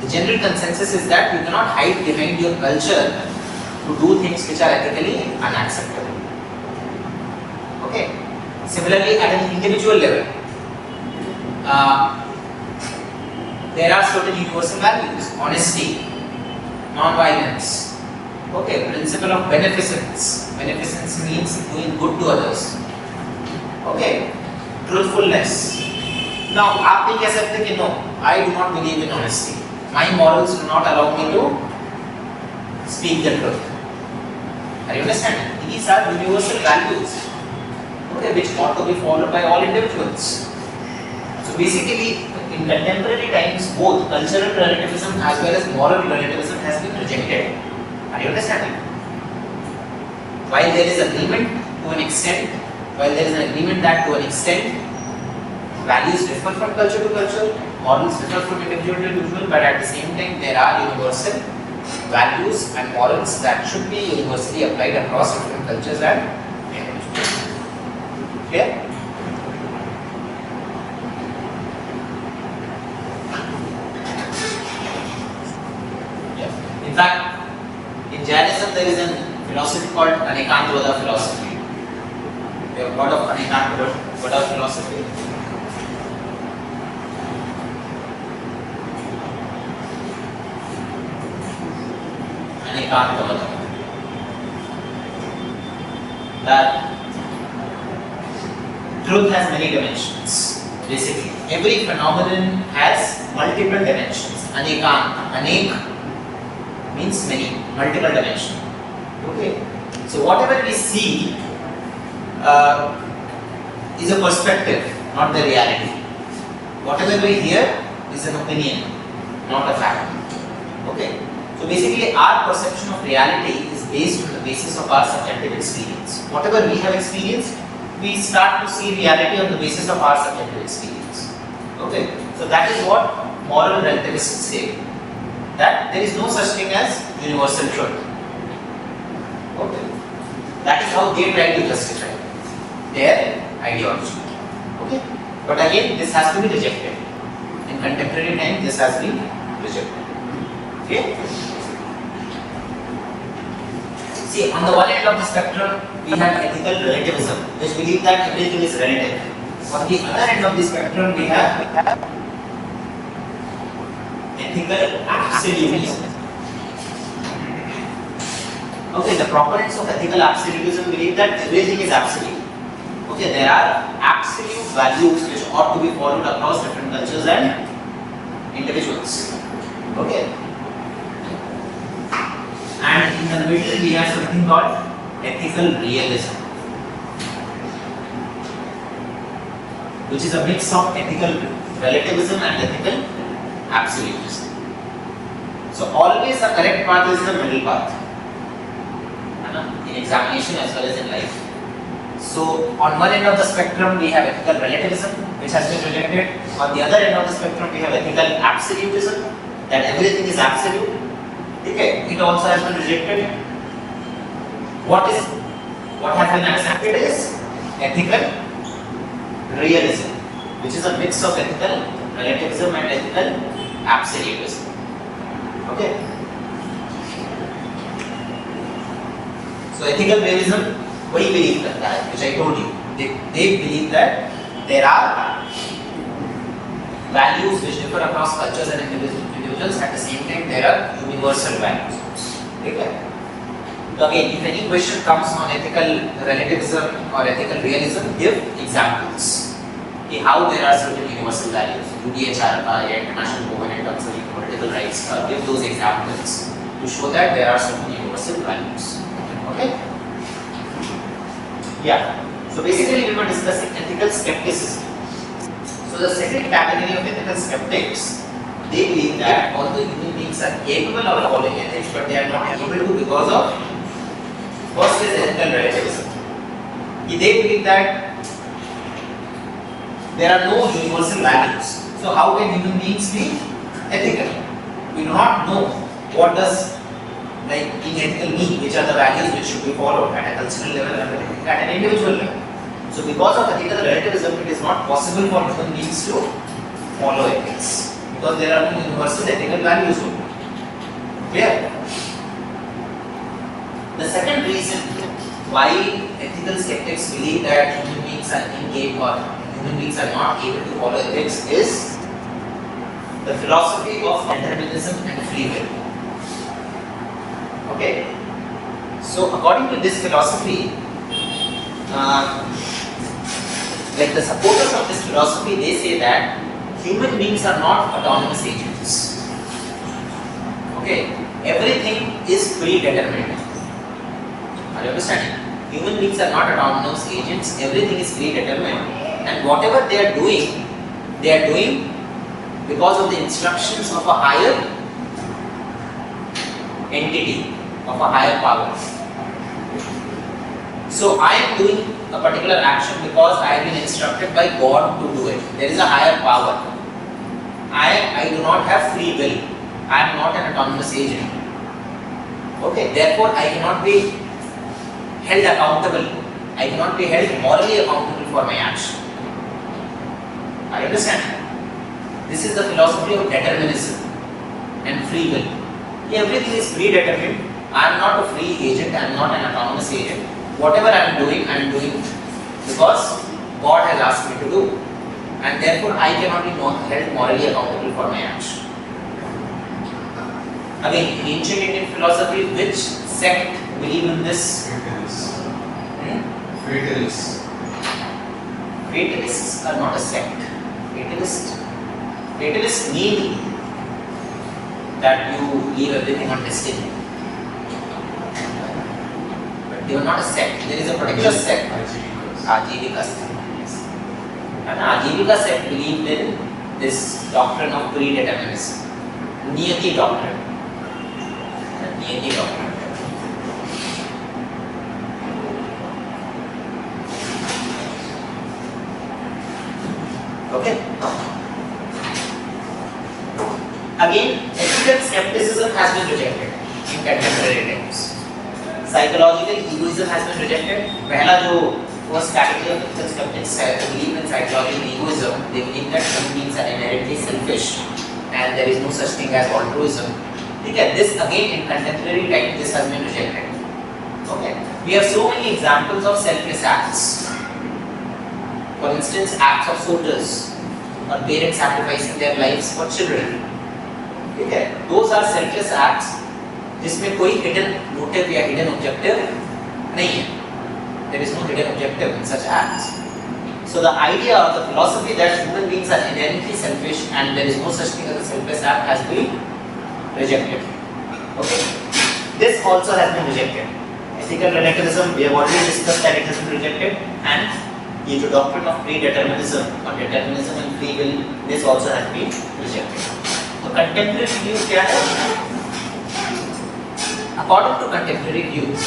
the general consensus is that you cannot hide behind your culture to do things which are ethically unacceptable. Okay. Similarly, at an individual level, there are certain universal values: honesty, non-violence. Okay, principle of beneficence. Beneficence means doing good to others. Okay, truthfulness. Now, आप भी कह सकते हैं कि no, I do not believe in honesty. My morals do not allow me to speak the truth. Are you understanding? These are universal values, okay, which ought to be followed by all individuals. So basically, in contemporary times, both cultural relativism as well as moral relativism has been rejected. Are you understanding? While there is agreement to an extent, that to an extent values differ from culture to culture, morals differ from individual to individual, but at the same time there are universal values and morals that should be universally applied across different cultures and individuals. Clear? Yeah. In fact, in Jainism there is a philosophy called Anekantavada philosophy. We have heard of Anekantavada philosophy. That truth has many dimensions. Basically, every phenomenon has multiple dimensions. Anek means many, multiple dimension. Okay. So whatever we see is a perspective, not the reality. Whatever we hear is an opinion, not a fact. Okay. So basically, our perception of reality is based on the basis of our subjective experience. Whatever we have experienced, we start to see reality on the basis of our subjective experience. Okay, so that is what moral relativists say, that there is no such thing as universal truth. Okay, that is how they try to justify their ideology. Okay, but again, this has to be rejected. In contemporary time, this has been rejected. Okay. See, on the one end of the spectrum, we have ethical relativism, which believe that everything is relative. On the other end of the spectrum, we have ethical absolutism. Okay, the proponents of ethical absolutism believe that everything is absolute. Okay, there are absolute values which ought to be followed across different cultures and individuals. Okay. And in the middle we have something called ethical realism, which is a mix of ethical relativism and ethical absolutism. So always the correct path is the middle path, in examination as well as in life. So on one end of the spectrum we have ethical relativism, which has been rejected. On the other end of the spectrum we have ethical absolutism, that everything is absolute. Okay, it also has been rejected. What has been accepted is ethical realism, which is a mix of ethical relativism and ethical absolutism. Okay. So ethical realism, वही believe करता है, which I told you. They believe that there are values which differ across cultures and individuals. At the same time, there are universal values. Okay. So again, if any question comes on ethical relativism or ethical realism, give examples. Okay, how there are certain universal values, UDHRI, International Covenant on Civil and Political Rights. Give those examples to show that there are certain universal values. Okay. Yeah. So basically, we were discussing ethical skepticism. So the second category of ethical skeptics, they believe that although human beings are capable of following ethics, but they are not able to because of first is ethical relativism. They believe that there are no universal values. So how can human beings be ethical? We do not know what does being ethical mean, which are the values which should be followed at a cultural level and at an individual level. So because of ethical relativism, it is not possible for human beings to follow ethics because there are no universal ethical values. Clear? The second reason why ethical skeptics believe that human beings are incapable or human beings are not able to follow ethics is the philosophy of determinism and free will. Okay? So according to this philosophy, like the supporters of this philosophy, they say that human beings are not autonomous agents. Okay? Everything is predetermined. Are you understanding? Human beings are not autonomous agents, everything is predetermined, and whatever they are doing because of the instructions of a higher entity, of a higher power. So I am doing a particular action because I have been instructed by God to do it. There is a higher power. I do not have free will. I am not an autonomous agent. Okay, therefore I cannot be held accountable. I cannot be held morally accountable for my action. I understand. This is the philosophy of determinism and free will. Everything is predetermined. I am not a free agent. I am not an autonomous agent. Whatever I am doing because God has asked me to do, and therefore I cannot be held morally accountable for my action. Again, in ancient Indian philosophy, which sect believe in this? Fatalists. Fatalists are not a sect. Fatalists mean that you leave everything on destiny. But they are not a sect. There is a particular sect. Ajivika sect. Yes. And Ajivika sect believed in this doctrine of predeterminism. Niyati doctrine. Niyati doctrine. Okay. Again, ethical skepticism has been rejected in contemporary times. Psychological egoism has been rejected. पहला जो first category of ethical skeptics believe in psychological egoism. They believe that human beings are inherently selfish and there is no such thing as altruism. Okay, this again in contemporary time this has been rejected. Okay, we have so many examples of selfless acts. For instance, acts of soldiers or parents sacrificing their lives for children. Okay, those are selfless acts जिसमें कोई hidden motive या hidden objective नहीं है. There is no hidden objective in such acts. So the idea of the philosophy that human beings are inherently selfish and there is no such thing as a selfless act has been rejected. Okay, this also has been rejected. Ethical relativism, we have already discussed that it has been rejected, and ये जो doctrine of predeterminism or determinism and free will, this also has been rejected. तो contemporary views क्या है? According to contemporary views,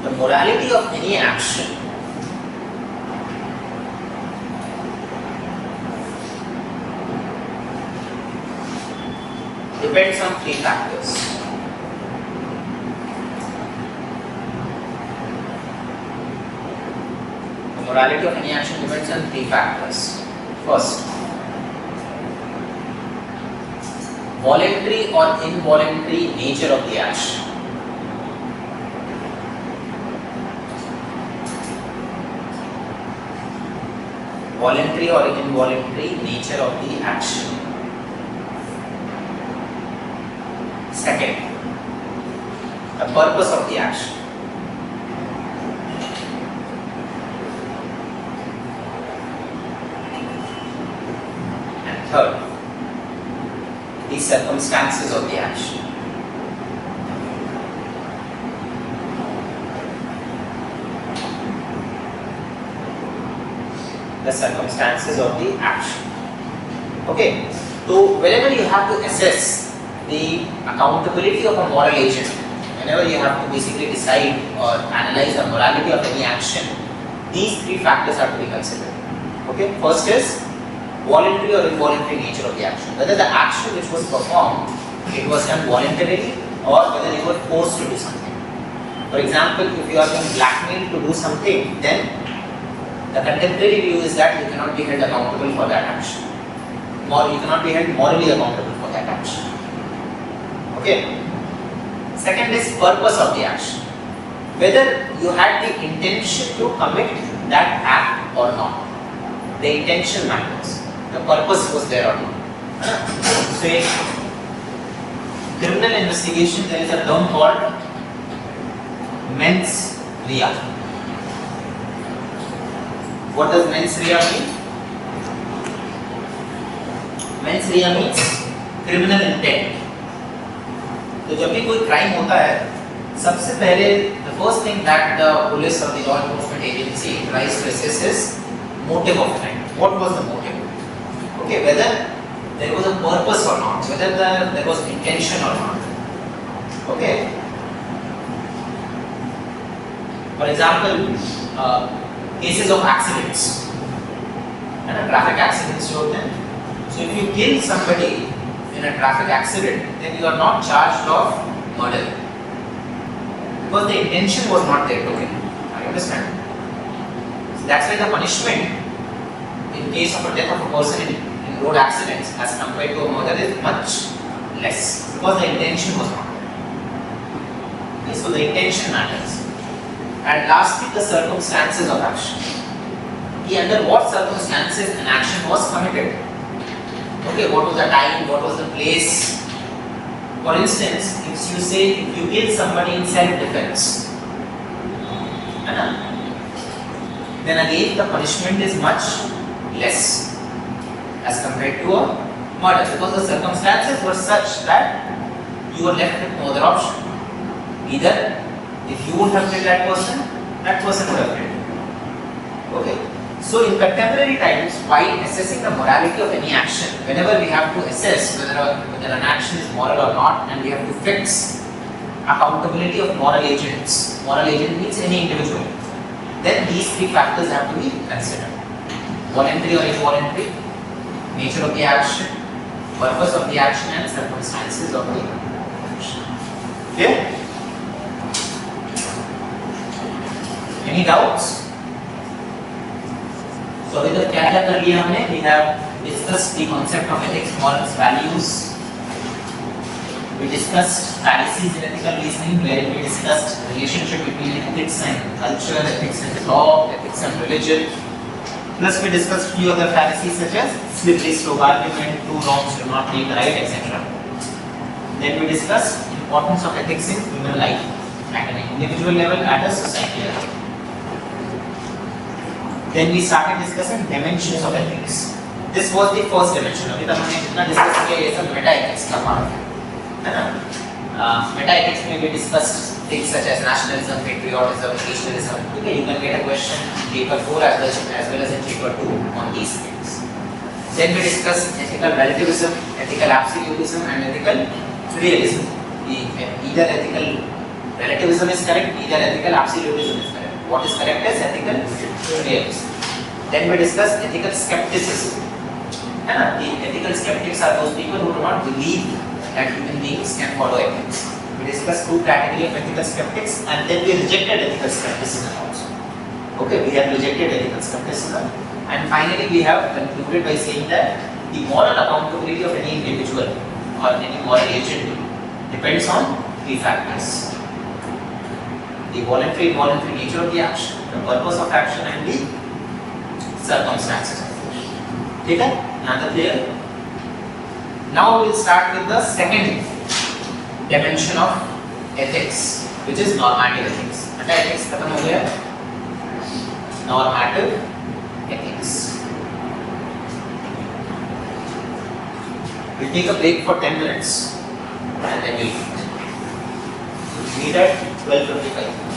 the morality of any action depends on three factors. The morality of any action depends on three factors. First, voluntary or involuntary nature of the action. Voluntary or involuntary nature of the action. Second, the purpose of the action. And third, the circumstances of the action. The circumstances of the action. Okay, so whenever you have to assess the accountability of a moral agent, whenever you have to basically decide or analyze the morality of any action, these three factors have to be considered. Okay, first is voluntary or involuntary nature of the action. Whether the action which was performed, it was done voluntarily or whether you were forced to do something. For example, if you are being blackmailed to do something, then the contemporary view is that you cannot be held accountable for that action. Or you cannot be held morally accountable for that action. Okay. Second is purpose of the action. Whether you had the intention to commit that act or not. The intention matters. The purpose was there or not. So in criminal investigation there is a term called mens rea. What does mens rea mean? Mens rea means criminal intent. तो जब भी कोई crime होता है, सबसे पहले the first thing that the police or the law enforcement agency tries to assess is motive of crime. What was the motive? Okay, whether there was a purpose or not, whether there was intention or not. Okay. For example, cases of accidents and traffic accidents जो होते हैं. So if you kill somebody in a traffic accident, then you are not charged of murder because the intention was not there to kill. I understand. So that's why the punishment in case of a death of a person in road accidents as compared to a murder is much less because the intention was not there. Okay, so the intention matters. And lastly, the circumstances of action. Under what circumstances an action was committed? Okay, what was the time? What was the place? For instance, if you say if you kill somebody in self-defense, then again the punishment is much less as compared to a murder because the circumstances were such that you were left with no other option. Either if you would have killed that person would have killed. Okay. So in contemporary times, while assessing the morality of any action, whenever we have to assess whether an action is moral or not, and we have to fix accountability of moral agents, moral agent means any individual, then these three factors have to be considered. Voluntary or involuntary, nature of the action, purpose of the action and circumstances of the action. Okay? Any doubts? So अभी तक क्या कर लिया हमने? We have discussed the concept of ethics, morals, values. We discussed fallacies in ethical reasoning, where we discussed relationship between ethics and culture, ethics and law, ethics and religion. Plus we discussed few other fallacies such as slippery slope argument, two wrongs do not make a right, etc. Then we discussed importance of ethics in human life at an individual level, at a society level. Then we started discussing dimensions of ethics. This was the first dimension. अभी तक हमने जितना discuss किया ये सब meta ethics का part है ना? Meta ethics में we discussed things such as nationalism, patriotism, nationalism. Okay, you can get a question in paper 4 as well as in paper 2 on these things. Then we discussed ethical relativism, ethical absolutism, and ethical realism. Either ethical relativism is correct, either ethical absolutism is correct. What is correct is ethical realism. Then we discussed ethical skepticism. The ethical skeptics are those people who do not believe that human beings can follow ethics. We discussed two categories of ethical skeptics, and then we rejected ethical skepticism also. Okay, we have rejected ethical skepticism, and finally we have concluded by saying that the moral accountability of any individual or any moral agent do depends on three factors: the voluntary involuntary nature of the action, the purpose of action, and the circumstances of action. ठीक है? यहाँ तक clear? Now we'll start with the second dimension of ethics, which is normative ethics. अच्छा ethics खत्म हो गया? Normative ethics. We'll take a break for 10 minutes and then we'll meet at 12:55.